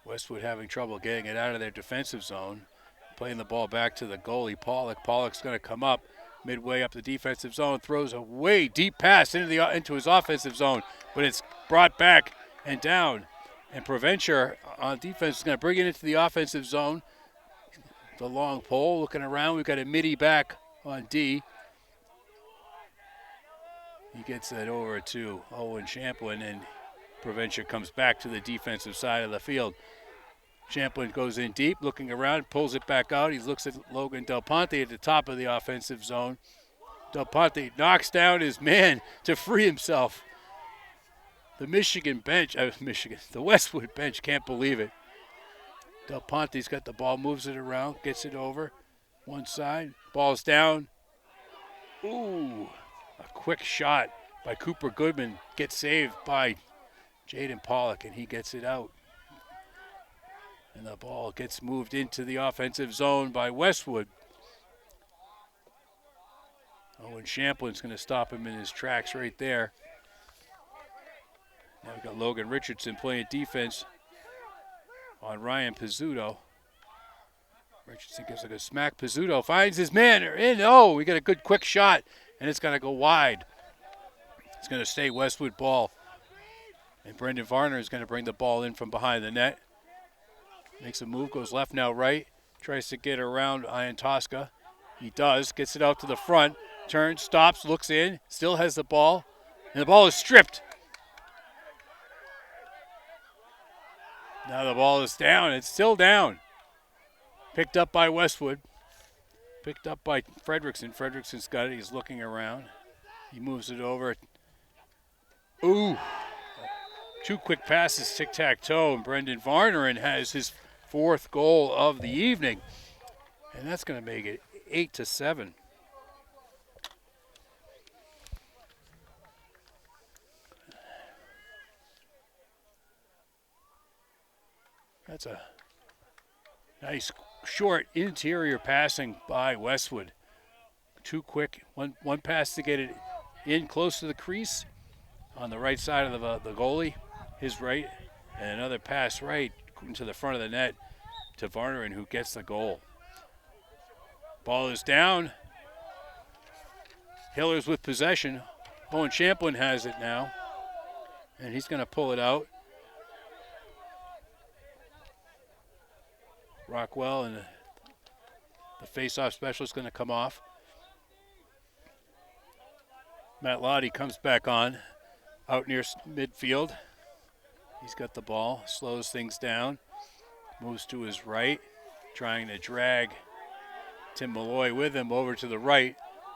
Westwood having trouble getting it out of their defensive zone. Playing the ball back to the goalie, Pollock. Pollock's going to come up midway up the defensive zone, throws a way deep pass into his offensive zone, but it's brought back and down. And Provencher on defense is going to bring it into the offensive zone. The long pole, looking around. We've got a midi back on D. He gets that over to Owen Champlin, and Provencher comes back to the defensive side of the field. Champlin goes in deep, looking around, pulls it back out. He looks at Logan Del Ponte at the top of the offensive zone. Del Ponte knocks down his man to free himself. The the Westwood bench can't believe it. Del Ponte's got the ball, moves it around, gets it over. One side, ball's down. Ooh. A quick shot by Cooper Goodman gets saved by Jaden Pollock, and he gets it out. And the ball gets moved into the offensive zone by Westwood. Owen Champlin's going to stop him in his tracks right there. Now we've got Logan Richardson playing defense on Ryan Pizzuto. Richardson gives it a smack. Pizzuto finds his man. In. Oh, we get a good quick shot, and it's going to go wide. It's going to stay Westwood ball. And Brendan Varner is going to bring the ball in from behind the net. Makes a move, goes left, now right. Tries to get around Ian Tosca. He does, gets it out to the front. Turns, stops, looks in, still has the ball. And the ball is stripped. Now the ball is down. It's still down. Picked up by Westwood. Picked up by Fredrickson. Fredrickson's got it. He's looking around. He moves it over. Ooh. 2 quick passes, tic-tac-toe, and Brendan Varner has his 4th goal of the evening. And that's going to make it 8-7. That's a nice short interior passing by Westwood. 2 quick, one pass to get it in close to the crease on the right side of the goalie, his right, and another pass right into the front of the net to Varner, who gets the goal. Ball is down. Hillers with possession. Owen Champlin has it now, and he's going to pull it out. Rockwell and the face-off specialist going to come off. Matt Lottie comes back on out near midfield. He's got the ball, slows things down, moves to his right, trying to drag Tim Malloy with him over to the right.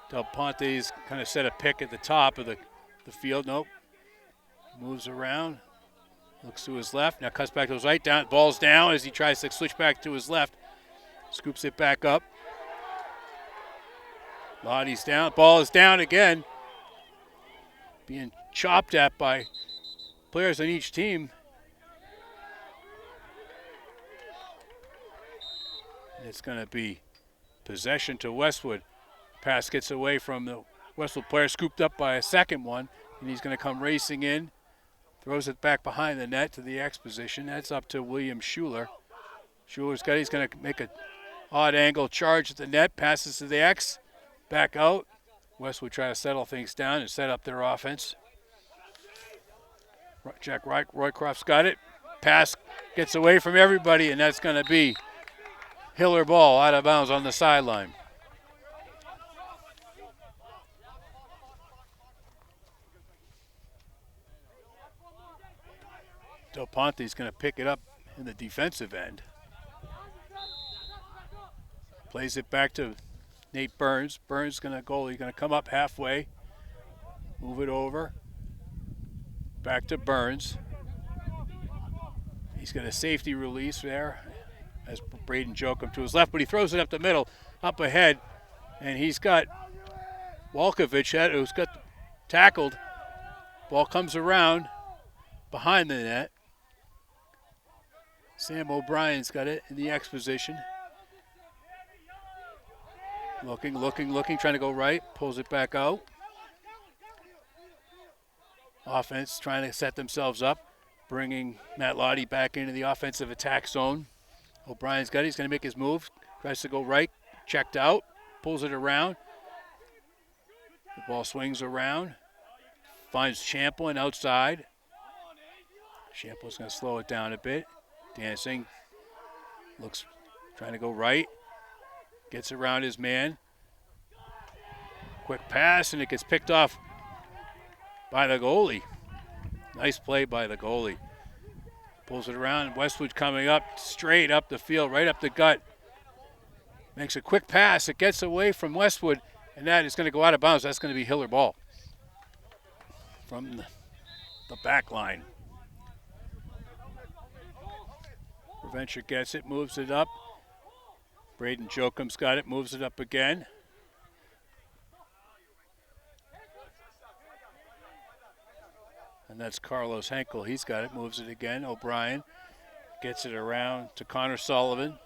Del Ponte's kind of set a pick at the top of the field. Nope. Moves around, looks to his left, now cuts back to his right, down, ball's down as he tries to switch back to his left. Scoops it back up. Lottie's down, ball is down again. Being chopped at by players on each team. And it's going to be possession to Westwood. Pass gets away from the Westwood player, scooped up by a second one, and he's going to come racing in. Throws it back behind the net to the X position. That's up to William Schuler. Schuler's got it. He's going to make an odd angle charge at the net. Passes to the X. Back out. Westwood try to settle things down and set up their offense. Jack Roycroft's got it. Pass gets away from everybody, and that's going to be Hiller ball out of bounds on the sideline. Del Ponte's going to pick it up in the defensive end. Plays it back to Nate Burns. Burns going to go. He's going to come up halfway. Move it over. Back to Burns. He's got a safety release there as Braden Jokum to his left, but he throws it up the middle, up ahead, and he's got Walkovich who's got tackled. Ball comes around behind the net. Sam O'Brien's got it in the X position. Looking, trying to go right, pulls it back out. Offense trying to set themselves up, bringing Matt Lottie back into the offensive attack zone. O'Brien's got it, he's going to make his move, tries to go right, checked out, pulls it around. The ball swings around, finds Champlin outside. Champlin's going to slow it down a bit. Dancing, looks, trying to go right, gets around his man. Quick pass, and it gets picked off by the goalie. Nice play by the goalie. Pulls it around. Westwood coming up, straight up the field, right up the gut. Makes a quick pass. It gets away from Westwood, and that is going to go out of bounds. That's going to be Hiller ball from the back line. Provencher gets it, moves it up. Braden Jokum's got it, moves it up again. And that's Carlos Henkel. He's got it, moves it again. O'Brien gets it around to Connor Sullivan.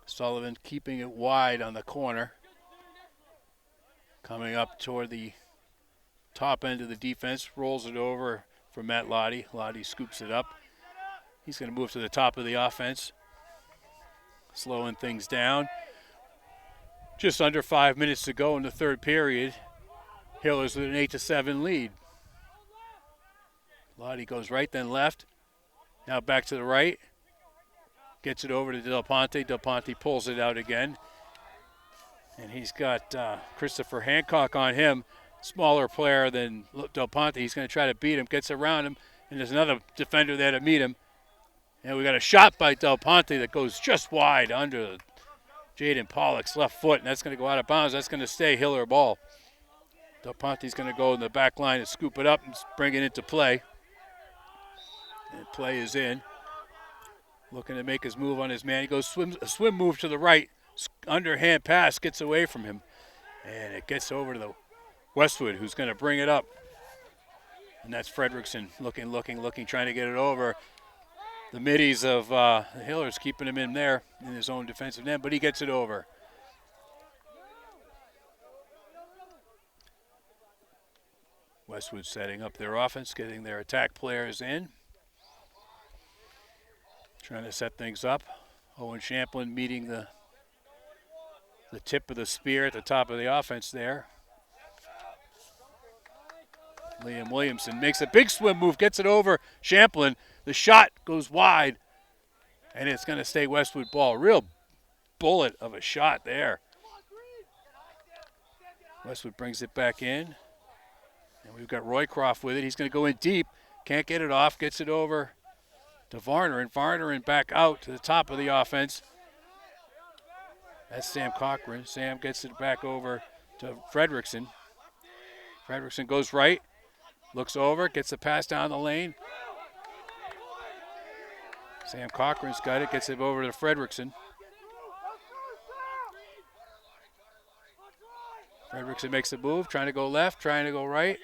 Sullivan keeping it wide on the corner. Coming up toward the top end of the defense, rolls it over for Matt Lottie. Lottie scoops it up. He's going to move to the top of the offense, slowing things down. Just under 5 minutes to go in the third period. Hillers with an 8-7 lead. Lottie goes right, then left. Now back to the right. Gets it over to Del Ponte. Del Ponte pulls it out again. And he's got Christopher Hancock on him. Smaller player than Del Ponte. He's going to try to beat him. Gets around him. And there's another defender there to meet him. And we got a shot by Del Ponte that goes just wide under Jaden Pollock's left foot. And that's going to go out of bounds. That's going to stay Hiller ball. Del Ponte's going to go in the back line and scoop it up and bring it into play. And play is in. Looking to make his move on his man. He goes a swim move to the right. Underhand pass gets away from him. And it gets over to the Westwood, who's going to bring it up. And that's Fredrickson looking, trying to get it over. The middies of the Hillers keeping him in there in his own defensive end, but he gets it over. Westwood setting up their offense, getting their attack players in. Trying to set things up. Owen Champlin meeting the tip of the spear at the top of the offense there. Liam Williamson makes a big swim move, gets it over Champlin. The shot goes wide, and it's going to stay Westwood ball. Real bullet of a shot there. Westwood brings it back in, and we've got Roycroft with it. He's going to go in deep, can't get it off, gets it over to Varner, Varner back out to the top of the offense. That's Sam Cochran. Sam gets it back over to Fredrickson. Fredrickson goes right, looks over, gets the pass down the lane. Sam Cochran's got it, gets it over to Fredrickson. Fredrickson makes a move, trying to go left, trying to go right.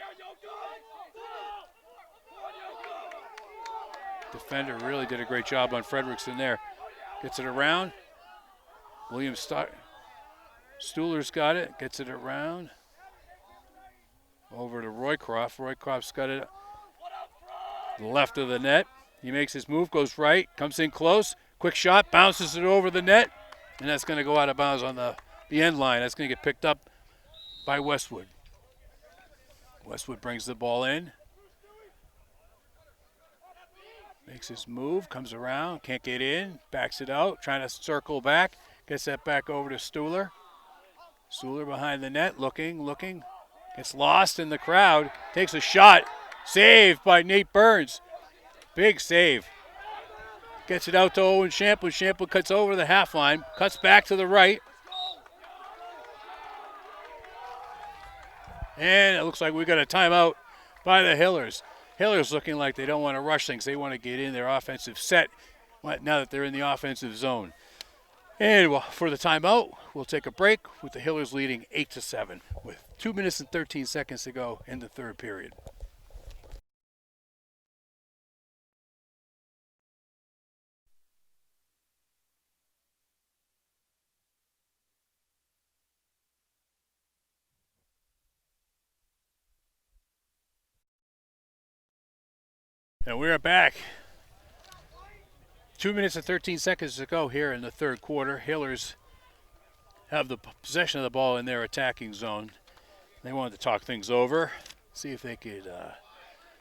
Defender really did a great job on Fredrickson there. Gets it around. William Stuhler's got it, gets it around. Over to Roycroft. Roycroft's got it left of the net. He makes his move, goes right, comes in close. Quick shot, bounces it over the net. And that's going to go out of bounds on the end line. That's going to get picked up by Westwood. Westwood brings the ball in. Makes his move, comes around, can't get in, backs it out, trying to circle back. Gets that back over to Stuhler. Stuhler behind the net, looking. Gets lost in the crowd, takes a shot. Saved by Nate Burns. Big save. Gets it out to Owen Champlin. Champlin cuts over the half line, cuts back to the right. And it looks like we got a timeout by the Hillers. Hillers looking like they don't want to rush things. They want to get in their offensive set now that they're in the offensive zone. And for the timeout, we'll take a break with the Hillers leading 8-7 with 2 minutes and 13 seconds to go in the third period. And we're back. 2 minutes and 13 seconds to go here in the third quarter. Hillers have the possession of the ball in their attacking zone. They wanted to talk things over, see if they could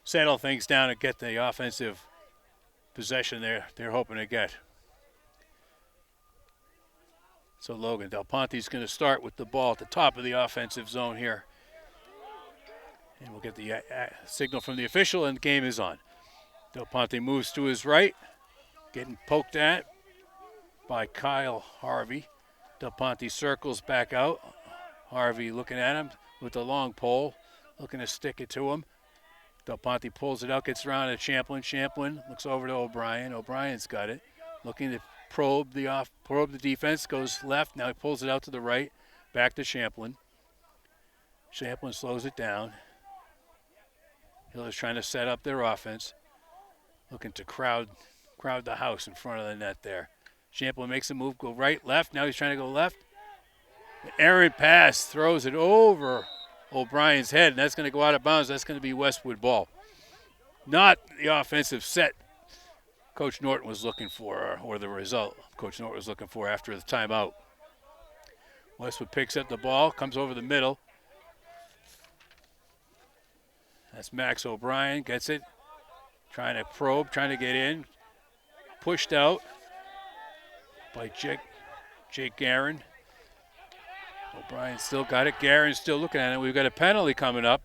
settle things down and get the offensive possession they're hoping to get. So Logan Del Ponte's going to start with the ball at the top of the offensive zone here. And we'll get the signal from the official, and the game is on. Del Ponte moves to his right, getting poked at by Kyle Harvey. Del Ponte circles back out. Harvey looking at him with the long pole, looking to stick it to him. Del Ponte pulls it out, gets around to Champlin. Champlin looks over to O'Brien. O'Brien's got it, looking to probe the defense, goes left. Now he pulls it out to the right, back to Champlin. Champlin slows it down. Hiller's trying to set up their offense. Looking to crowd the house in front of the net there. Champlin makes a move, go right, left. Now he's trying to go left. Errant pass, throws it over O'Brien's head, and that's going to go out of bounds. That's going to be Westwood ball. Not the offensive set Coach Norton was looking for, or the result Coach Norton was looking for after the timeout. Westwood picks up the ball, comes over the middle. That's Max O'Brien, gets it, trying to probe, trying to get in. Pushed out by Jake Guerin. O'Brien still got it. Guerin's still looking at it. We've got a penalty coming up.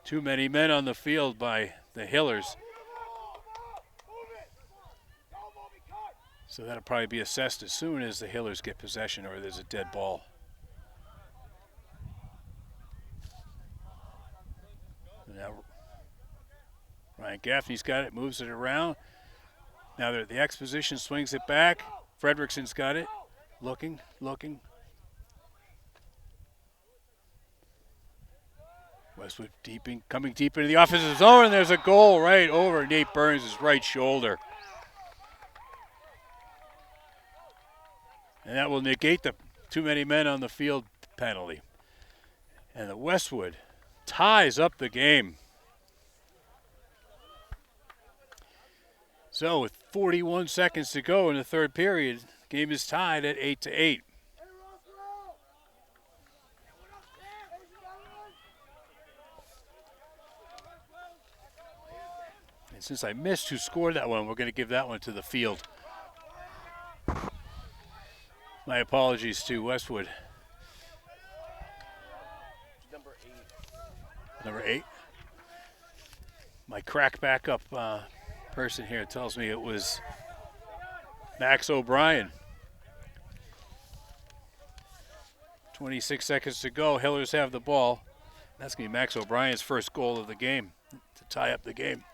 Too many men on the field by the Hillers. So that'll probably be assessed as soon as the Hillers get possession or there's a dead ball. Now Ryan Gaffney's got it, moves it around. Now the exposition swings it back. Fredrickson's got it. Looking. Westwood coming deep into the offensive zone, and there's a goal right over Nate Burns' right shoulder. And that will negate the too many men on the field penalty. And the Westwood ties up the game. So with 41 seconds to go in the third period, the game is tied at 8-8. And since I missed who scored that one, we're going to give that one to the field. My apologies to Westwood. Number 8. My crack backup person here tells me it was Max O'Brien. 26 seconds to go. Hillers have the ball. That's going to be Max O'Brien's first goal of the game to tie up the game.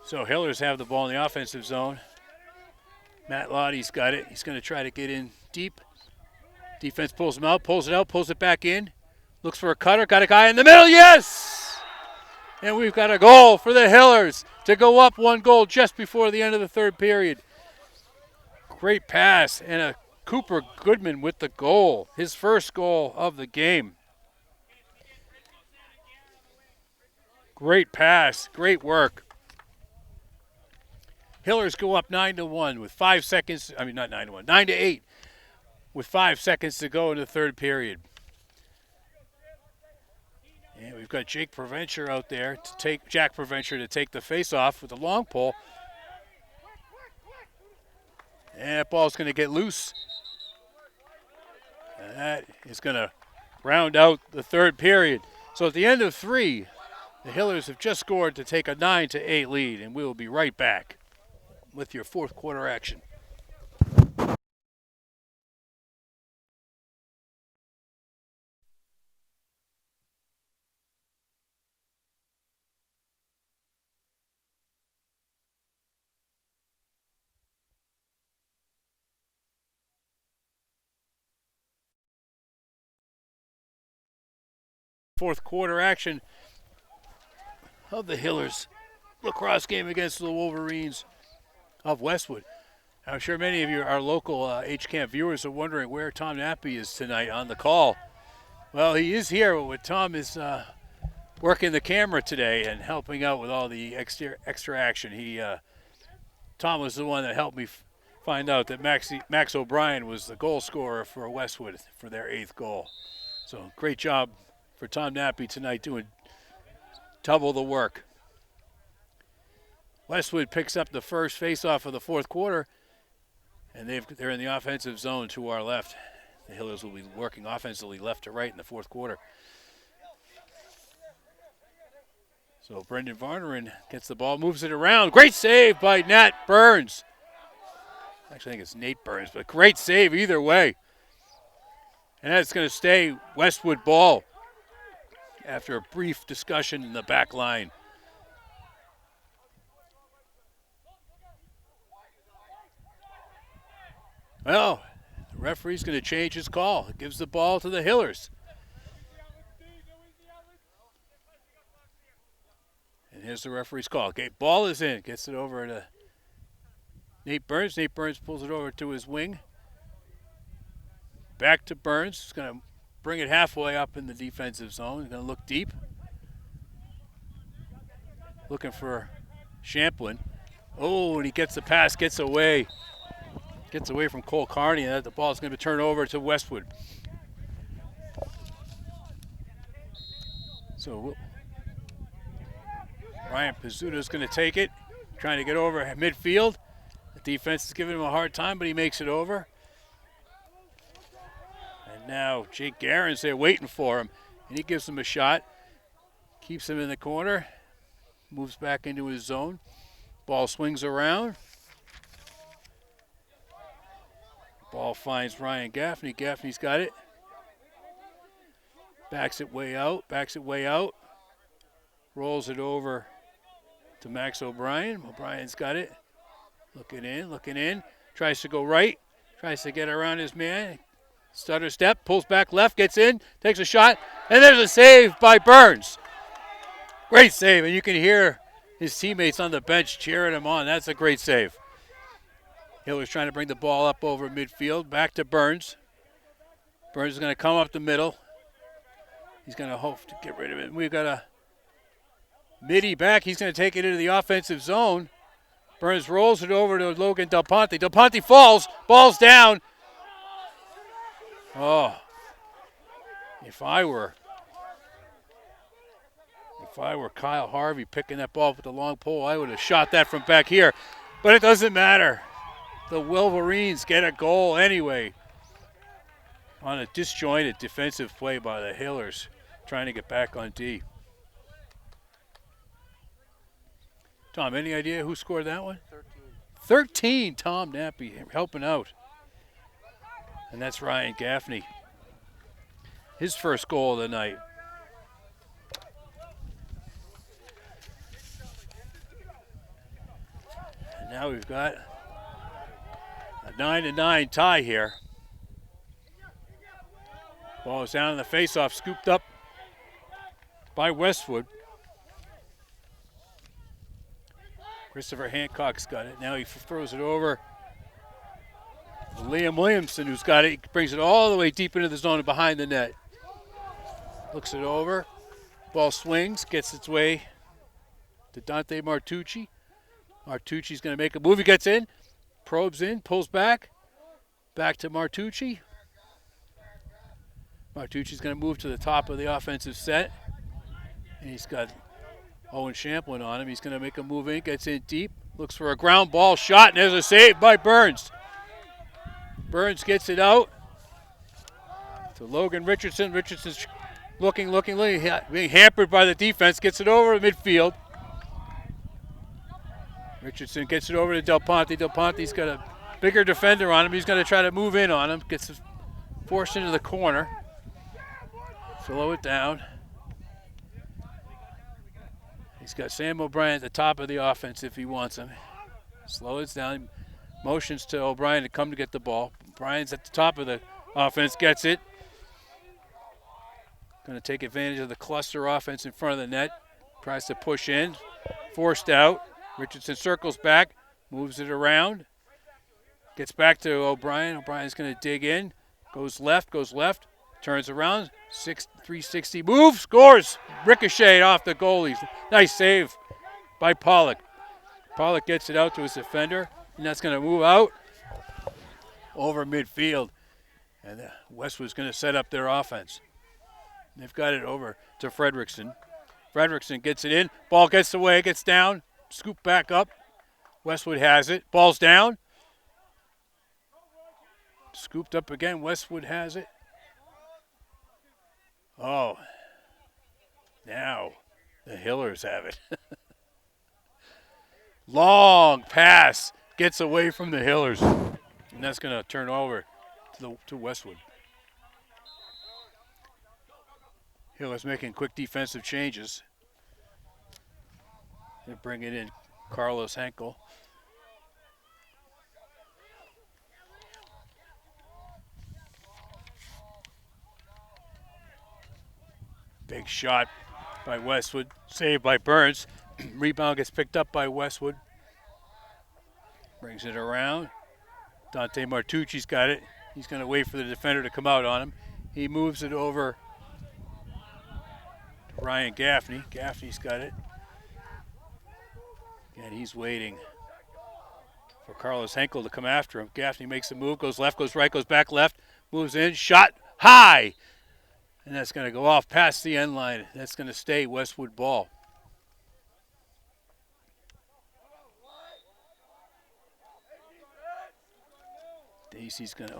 So Hillers have the ball in the offensive zone. Matt Lottie's got it. He's going to try to get in deep. Defense pulls him out, pulls it out, pulls it back in. Looks for a cutter. Got a guy in the middle. Yes! And we've got a goal for the Hillers to go up 1 goal just before the end of the third period. Great pass and a Cooper Goodman with the goal. His first goal of the game. Great pass. Great work. Hillers go up 9-1 with 5 seconds. I mean, not 9-1, 9-8 with 5 seconds to go in the third period. And we've got Jack Preventure out there to take the face-off with the long pole. And that ball's going to get loose. And that is going to round out the third period. So at the end of 3, the Hillers have just scored to take a 9-8 lead, and we will be right back with your fourth quarter action. Fourth quarter action of the Hillers lacrosse game against the Wolverines of Westwood. I'm sure many of you, our local H-Camp viewers, are wondering where Tom Nappy is tonight on the call. Well, he is here, but Tom is working the camera today and helping out with all the extra action. Tom was the one that helped me find out that Max O'Brien was the goal scorer for Westwood for their 8th goal. So great job for Tom Nappy tonight doing double the work. Westwood picks up the first face-off of the fourth quarter, and they're in the offensive zone to our left. The Hillers will be working offensively left to right in the fourth quarter. So Brendan Varneren gets the ball, moves it around. Great save by Nat Burns. Actually, I think it's Nate Burns, but great save either way. And that's going to stay Westwood ball after a brief discussion in the back line. Well, the referee's going to change his call. It gives the ball to the Hillers. And here's the referee's call. Okay, ball is in. Gets it over to Nate Burns. Nate Burns pulls it over to his wing. Back to Burns. He's going to bring it halfway up in the defensive zone. He's going to look deep. looking for Champlin. Oh, and he gets the pass, gets away. Gets away from Cole Carney, and the ball is going to turn over to Westwood. So Ryan Pizzuto is going to take it, trying to get over midfield. The defense is giving him a hard time, but he makes it over. And now Jake Garen's there waiting for him, and he gives him a shot. Keeps him in the corner, moves back into his zone. Ball swings around. Ball finds Ryan Gaffney. Gaffney's got it. Backs it way out. Rolls it over to Max O'Brien. O'Brien's got it. Looking in. Tries to go right. Tries to get around his man. Stutter step, pulls back left, gets in, takes a shot, and there's a save by Burns. Great save, and you can hear his teammates on the bench cheering him on. That's a great save. Hiller's trying to bring the ball up over midfield. Back to Burns. Burns is going to come up the middle. He's going to hope to get rid of it. We've got a Mitty back. He's going to take it into the offensive zone. Burns rolls it over to Logan Del Ponte. Del Ponte falls. Ball's down. Oh. If I were Kyle Harvey picking that ball with the long pole, I would have shot that from back here. But it doesn't matter. The Wolverines get a goal anyway on a disjointed defensive play by the Hillers trying to get back on D. Tom, any idea who scored that one? 13, Tom Nappy helping out. And that's Ryan Gaffney. His first goal of the night. And now we've got a 9-9 tie here. Ball is down in the faceoff, scooped up by Westwood. Christopher Hancock's got it. Now he throws it over to Liam Williamson, who's got it. He brings it all the way deep into the zone and behind the net. Looks it over. Ball swings, gets its way to Dante Martucci. Martucci's going to make a move. He gets in, probes in, pulls back. Back to Martucci. Martucci's going to move to the top of the offensive set. And he's got Owen Champlin on him. He's going to make a move in, gets in deep, looks for a ground ball shot, and there's a save by Burns. Burns gets it out to Logan Richardson. Richardson's looking, being hampered by the defense, gets it over to midfield. Richardson gets it over to Del Ponte. Del Ponte's got a bigger defender on him. He's going to try to move in on him, gets forced into the corner. Slow it down. He's got Sam O'Brien at the top of the offense if he wants him. Slow it down. Motions to O'Brien to come to get the ball. O'Brien's at the top of the offense, gets it. Going to take advantage of the cluster offense in front of the net. Tries to push in. Forced out. Richardson circles back. Moves it around. Gets back to O'Brien. O'Brien's going to dig in. Goes left. Turns around. 360 move. Scores. Ricocheted off the goalie. Nice save by Pollock. Pollock gets it out to his defender. And that's going to move out over midfield. And Westwood's going to set up their offense. They've got it over to Fredrickson. Fredrickson gets it in. Ball gets away, gets down. Scoop back up. Westwood has it. Ball's down. Scooped up again. Westwood has it. Oh. Now the Hillers have it. Long pass. Gets away from the Hillers. And that's going to turn over to Westwood. Hillers making quick defensive changes. They're bringing in Carlos Henkel. Big shot by Westwood. Saved by Burns. Rebound gets picked up by Westwood. Brings it around. Dante Martucci's got it. He's going to wait for the defender to come out on him. He moves it over to Ryan Gaffney. Gaffney's got it. And he's waiting for Carlos Henkel to come after him. Gaffney makes a move, goes left, goes right, goes back left, moves in, shot high. And that's going to go off past the end line. That's going to stay Westwood ball. Dacey's going to,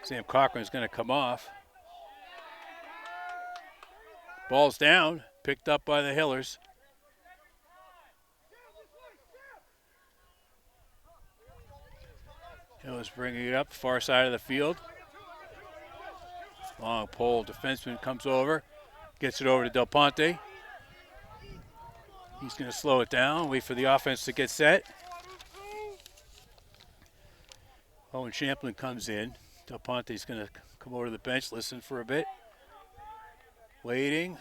Sam Cochran's going to come off. Ball's down, picked up by the Hillers. Hillers bringing it up, far side of the field. Long pole, defenseman comes over, gets it over to Del Ponte. He's going to slow it down, wait for the offense to get set. Owen Champlin comes in. Del Ponte's going to come over to the bench, listen for a bit. Waiting.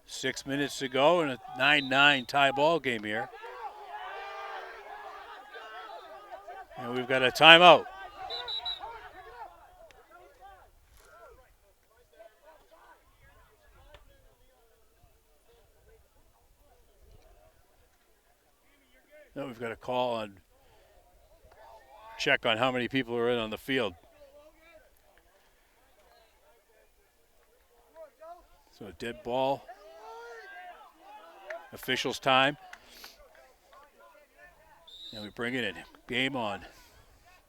6 minutes to go in a 9-9 tie ball game here. And we've got a timeout. Now we've got a call on, check on how many people are in on the field. So a dead ball. Officials time. And we bring it in. Game on.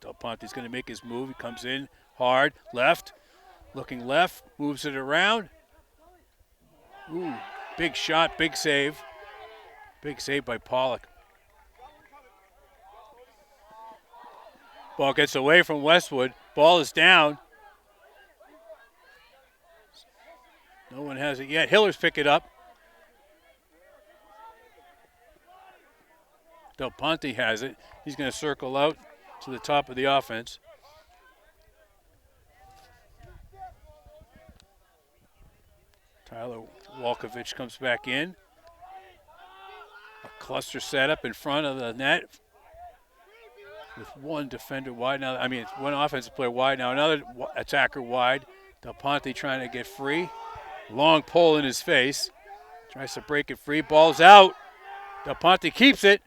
Del Ponte's going to make his move. He comes in hard. Left. Looking left. Moves it around. Ooh. Big shot. Big save. Big save by Pollock. Ball gets away from Westwood. Ball is down. No one has it yet. Hillers pick it up. Del Ponte has it. He's going to circle out to the top of the offense. Tyler Walkovich comes back in. A cluster setup in front of the net with one defender wide now. I mean, it's one offensive player wide now, another attacker wide. Del Ponte trying to get free. Long pole in his face. Tries to break it free. Ball's out. Del Ponte keeps it.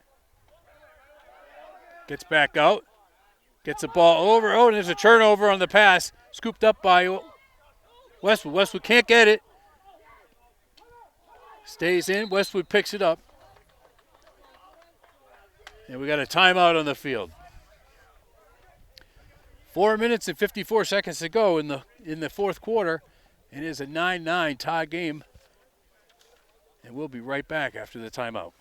Gets back out. Gets the ball over. Oh, and there's a turnover on the pass. Scooped up by Westwood. Westwood can't get it. Stays in. Westwood picks it up. And we got a timeout on the field. 4 minutes and 54 seconds to go in the fourth quarter. It is a 9-9 tie game. And we'll be right back after the timeout.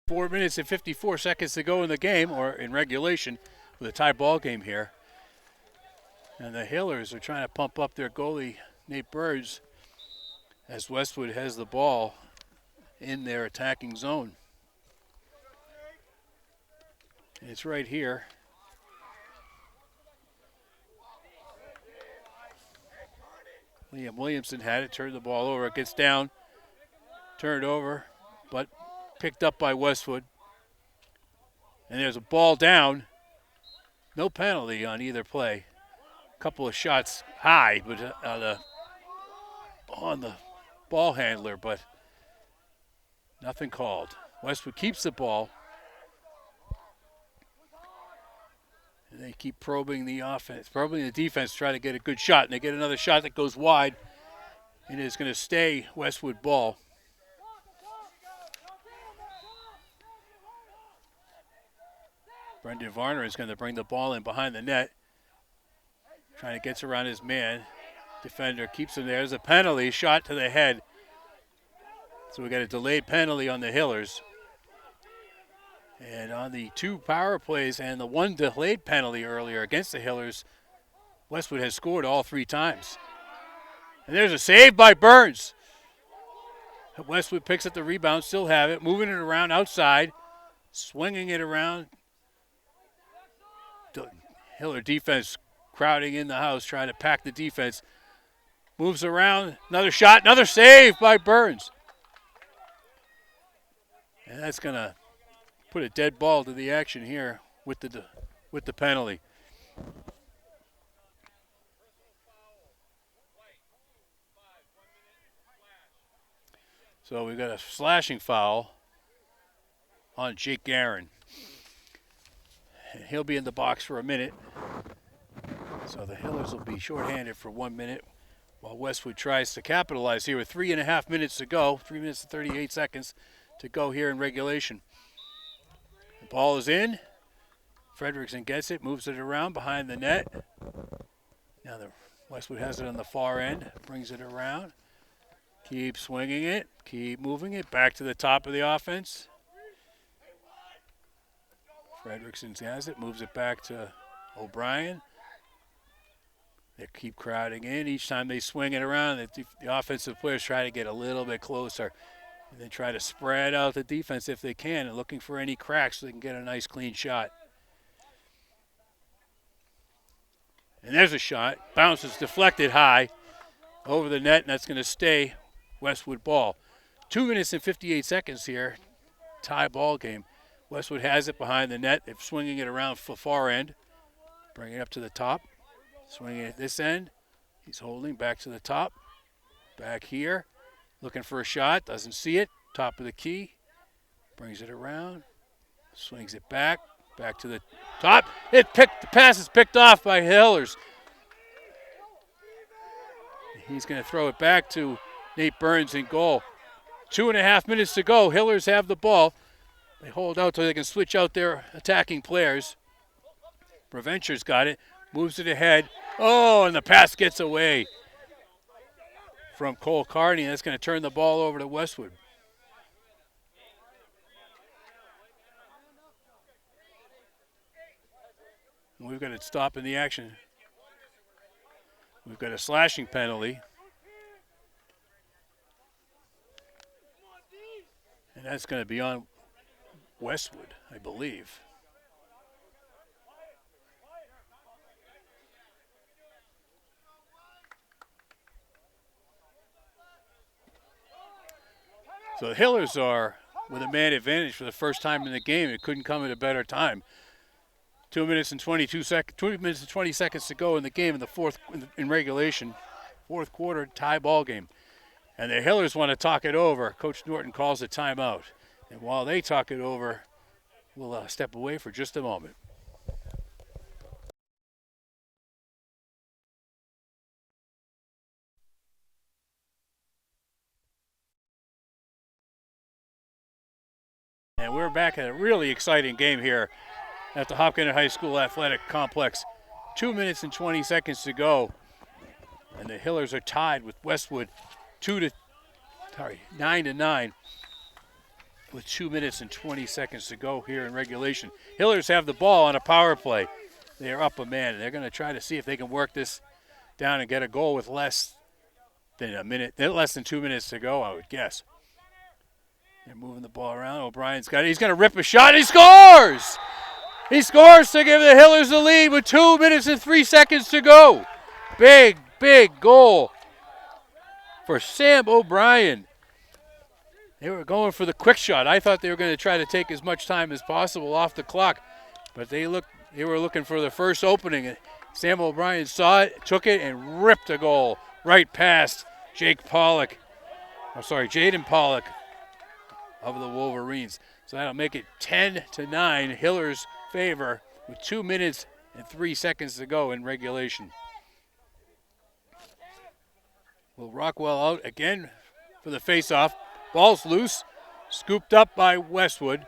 Four minutes and 54 seconds to go in the game, or in regulation, with a tie ball game here. And the Hillers are trying to pump up their goalie, Nate Birds, as Westwood has the ball in their attacking zone. And it's right here. Liam Williamson had it, turned the ball over. It gets down, turned over, but picked up by Westwood. And there's a ball down. No penalty on either play. A couple of shots high, but on the ball handler, but nothing called. Westwood keeps the ball. And they keep probing the offense, probing the defense, try to get a good shot. And they get another shot that goes wide. And it's going to stay Westwood ball. Brendan Varner is going to bring the ball in behind the net. Trying to get around his man. Defender keeps him there. There's a penalty, shot to the head. So we got a delayed penalty on the Hillers. And on the two power plays and the one delayed penalty earlier against the Hillers, Westwood has scored all three times. And there's a save by Burns. Westwood picks up the rebound, still have it, moving it around outside, swinging it around Hiller defense crowding in the house, trying to pack the defense. Moves around, another shot, another save by Burns. And that's going to put a dead ball to the action here with the penalty. So we've got a slashing foul on Jake Guerin. And he'll be in the box for a minute. So the Hillers will be shorthanded for 1 minute while Westwood tries to capitalize here with 3.5 minutes to go, 3 minutes and 38 seconds to go here in regulation. The ball is in. Fredrickson gets it, moves it around behind the net. Now Westwood has it on the far end, brings it around. Keep swinging it, keep moving it back to the top of the offense. Fredrickson has it, moves it back to O'Brien. They keep crowding in. Each time they swing it around, the offensive players try to get a little bit closer. And then try to spread out the defense if they can, and looking for any cracks so they can get a nice clean shot. And there's a shot. Bounces deflected high over the net, and that's going to stay Westwood ball. 2 minutes and 58 seconds here. Tie ball game. Westwood has it behind the net. They're swinging it around the far end. Bringing it up to the top. Swinging at this end. He's holding back to the top. Back here. Looking for a shot. Doesn't see it. Top of the key. Brings it around. Swings it back. Back to the top. The pass is picked off by Hillers. He's going to throw it back to Nate Burns in goal. 2.5 minutes to go. Hillers have the ball. They hold out so they can switch out their attacking players. Preventure's got it. Moves it ahead. Oh, and the pass gets away from Cole Carney. That's going to turn the ball over to Westwood. And we've got it stopping the action. We've got a slashing penalty. And that's going to be on Westwood, I believe. So the Hillers are with a man advantage for the first time in the game. It couldn't come at a better time. 2 minutes and 22 seconds. 2 minutes and 20 seconds to go in the game in regulation. Fourth quarter tie ball game. And the Hillers want to talk it over. Coach Norton calls a timeout. And while they talk it over, we'll step away for just a moment. And we're back at a really exciting game here at the Hopkinton High School Athletic Complex. 2 minutes and 20 seconds to go. And the Hillers are tied with Westwood 9-9 with 2 minutes and 20 seconds to go here in regulation. Hillers have the ball on a power play. They are up a man, and they're going to try to see if they can work this down and get a goal with less than 2 minutes to go, I would guess. They're moving the ball around. O'Brien's got it. He's going to rip a shot. He scores! He scores to give the Hillers the lead with 2 minutes and 3 seconds to go. Big goal for Sam O'Brien. They were going for the quick shot. I thought they were going to try to take as much time as possible off the clock, but they were looking for the first opening. Sam O'Brien saw it, took it, and ripped a goal right past Jaden Pollock of the Wolverines. So that'll make it 10-9, Hillers' favor with 2 minutes and 3 seconds to go in regulation. Will Rockwell out again for the face-off. Ball's loose, scooped up by Westwood.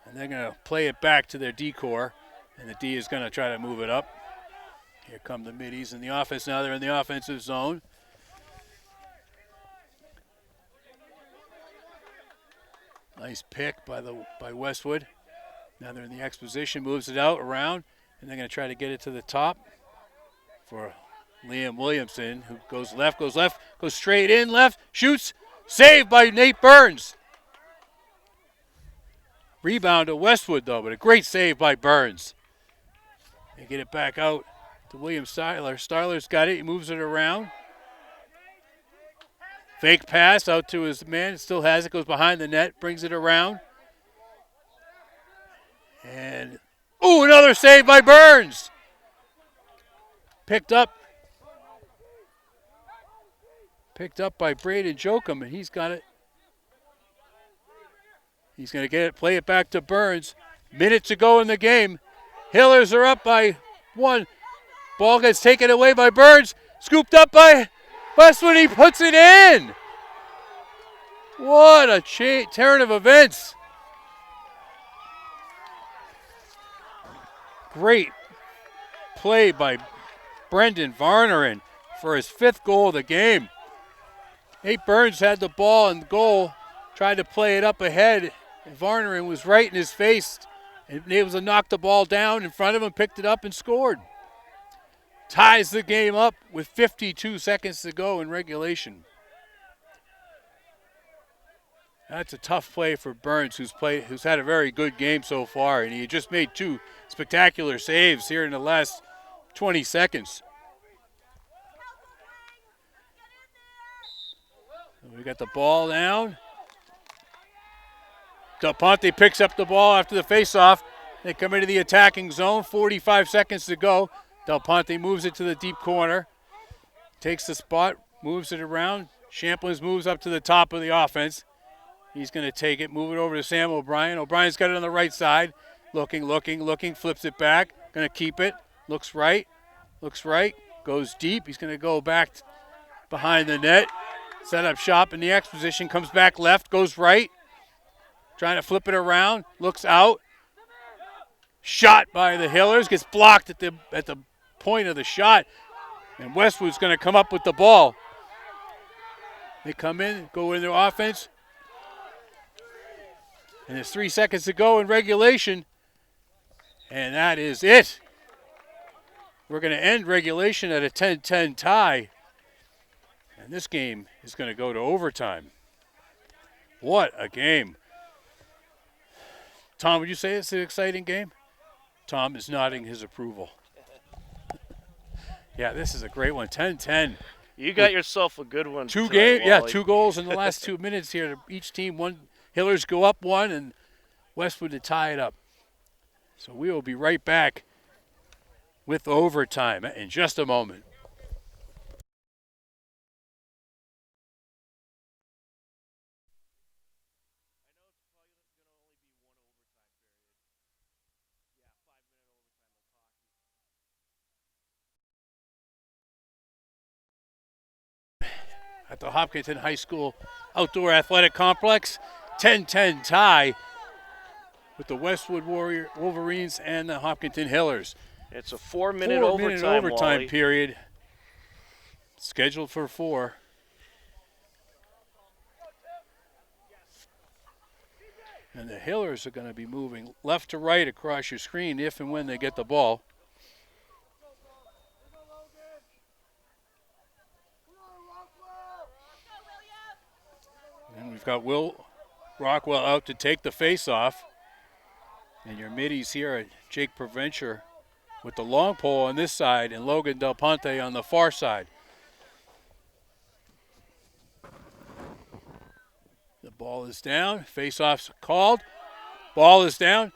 And they're going to play it back to their D-core, and the D is going to try to move it up. Here come the middies in the offense. Now they're in the offensive zone. Nice pick by Westwood. Now they're in the X position, moves it out around, and they're going to try to get it to the top for Liam Williamson, who goes left, goes straight in, left, shoots, saved by Nate Burns. Rebound to Westwood, though, but a great save by Burns. They get it back out to William Styler. Styler's got it. He moves it around. Fake pass out to his man. Still has it. Goes behind the net. Brings it around. And, ooh, another save by Burns. Picked up by Braden Jokum, and he's got it. He's going to get it, play it back to Burns. Minute to go in the game. Hillers are up by 1. Ball gets taken away by Burns. Scooped up by Westwood. He puts it in. What a turn of events. Great play by Brendan Varnerin for his 5th goal of the game. Nate Burns had the ball in goal, tried to play it up ahead, and Varnerin was right in his face and able to knock the ball down in front of him, picked it up and scored. Ties the game up with 52 seconds to go in regulation. That's a tough play for Burns, who's had a very good game so far, and he just made 2 spectacular saves here in the last 20 seconds. We got the ball down. Del Ponte picks up the ball after the faceoff. They come into the attacking zone, 45 seconds to go. Del Ponte moves it to the deep corner. Takes the spot, moves it around. Champlins moves up to the top of the offense. He's going to take it, move it over to Sam O'Brien. O'Brien's got it on the right side. Looking, flips it back. Going to keep it. Looks right. Goes deep. He's going to go back behind the net. Set up shop in the X position. Comes back left. Goes right. Trying to flip it around. Looks out. Shot by the Hillers. Gets blocked at the point of the shot. And Westwood's going to come up with the ball. They come in, go in their offense. And there's 3 seconds to go in regulation. And that is it. We're going to end regulation at a 10-10 tie. And this game is going to go to overtime. What a game. Tom, would you say it's an exciting game? Tom is nodding his approval. Yeah, this is a great one. 10-10. You got yourself a good one. 2 goals in the last 2 minutes here. Each team, Hillers go up 1, and Westwood to tie it up. So we will be right back with overtime in just a moment. At the Hopkinton High School Outdoor Athletic Complex, 10-10 tie with the Westwood Wolverines and the Hopkinton Hillers. It's a 4-minute overtime period, scheduled for 4. And the Hillers are going to be moving left to right across your screen if and when they get the ball. And we've got Will Rockwell out to take the face-off. And your middies here are Jake Provencher with the long pole on this side and Logan Del Ponte on the far side. The ball is down. Face-off's called. Ball is down.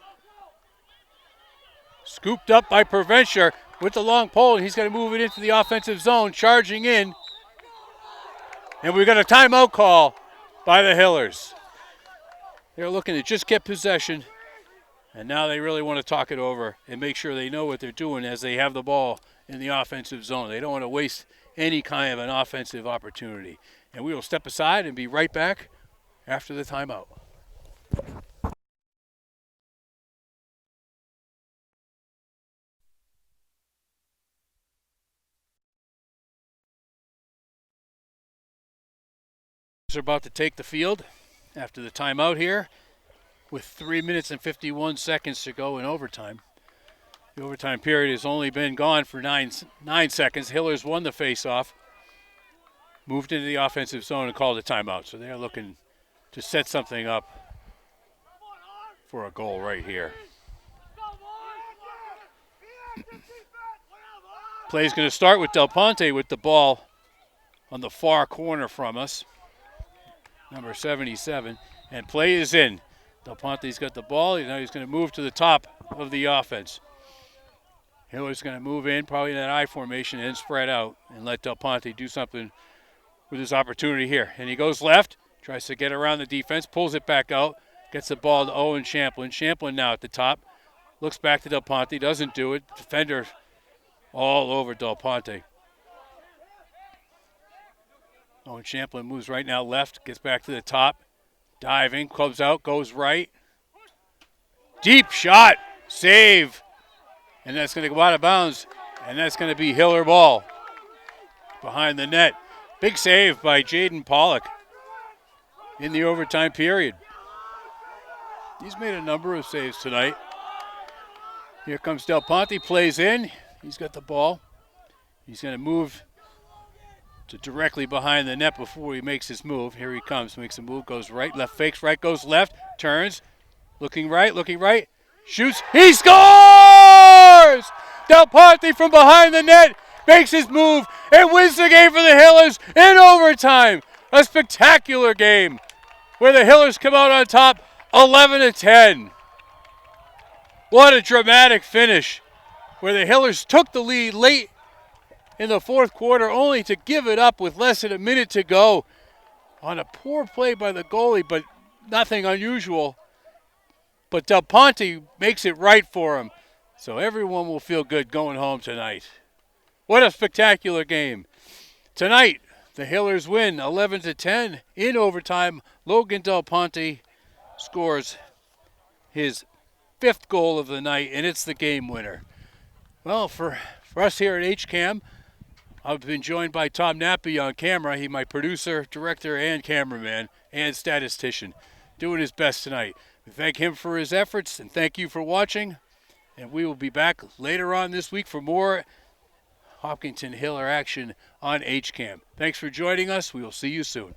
Scooped up by Provencher with the long pole, and he's going to move it into the offensive zone, charging in. And we've got a timeout call by the Hillers. They're looking to just get possession, and now they really want to talk it over and make sure they know what they're doing as they have the ball in the offensive zone. They don't want to waste any kind of an offensive opportunity. And we will step aside and be right back after the timeout. Are about to take the field after the timeout here with 3 minutes and 51 seconds to go in overtime. The overtime period has only been gone for nine seconds. Hillers won the faceoff, moved into the offensive zone and called a timeout. So they're looking to set something up for a goal right here. Play's going to start with Del Ponte with the ball on the far corner from us, number 77, and play is in. Del Ponte's got the ball. Now he's going to move to the top of the offense. Hiller's going to move in, probably in that I formation, and spread out and let Del Ponte do something with his opportunity here. And he goes left, tries to get around the defense, pulls it back out, gets the ball to Owen Champlin. Champlin now at the top, looks back to Del Ponte, doesn't do it. Defender all over Del Ponte. Owen Champlin moves right now left, gets back to the top, diving, clubs out, goes right. Deep shot, save. And that's going to go out of bounds, and that's going to be Hiller ball behind the net. Big save by Jaden Pollock in the overtime period. He's made a number of saves tonight. Here comes Del Ponte, plays in. He's got the ball. He's going to move to directly behind the net before he makes his move. Here he comes, makes a move, goes right, left fakes, right goes left, turns, looking right, shoots, he scores! Del Ponte from behind the net makes his move and wins the game for the Hillers in overtime. A spectacular game where the Hillers come out on top 11-10. What a dramatic finish where the Hillers took the lead late in the fourth quarter only to give it up with less than a minute to go on a poor play by the goalie, but nothing unusual. But Del Ponte makes it right for him. So everyone will feel good going home tonight. What a spectacular game. Tonight, the Hillers win 11-10 in overtime. Logan Del Ponte scores his 5th goal of the night, and it's the game winner. Well, for us here at HCAM, I've been joined by Tom Nappy on camera. He's my producer, director, and cameraman, and statistician, doing his best tonight. We thank him for his efforts, and thank you for watching. And we will be back later on this week for more Hopkinton Hiller action on HCAM. Thanks for joining us. We will see you soon.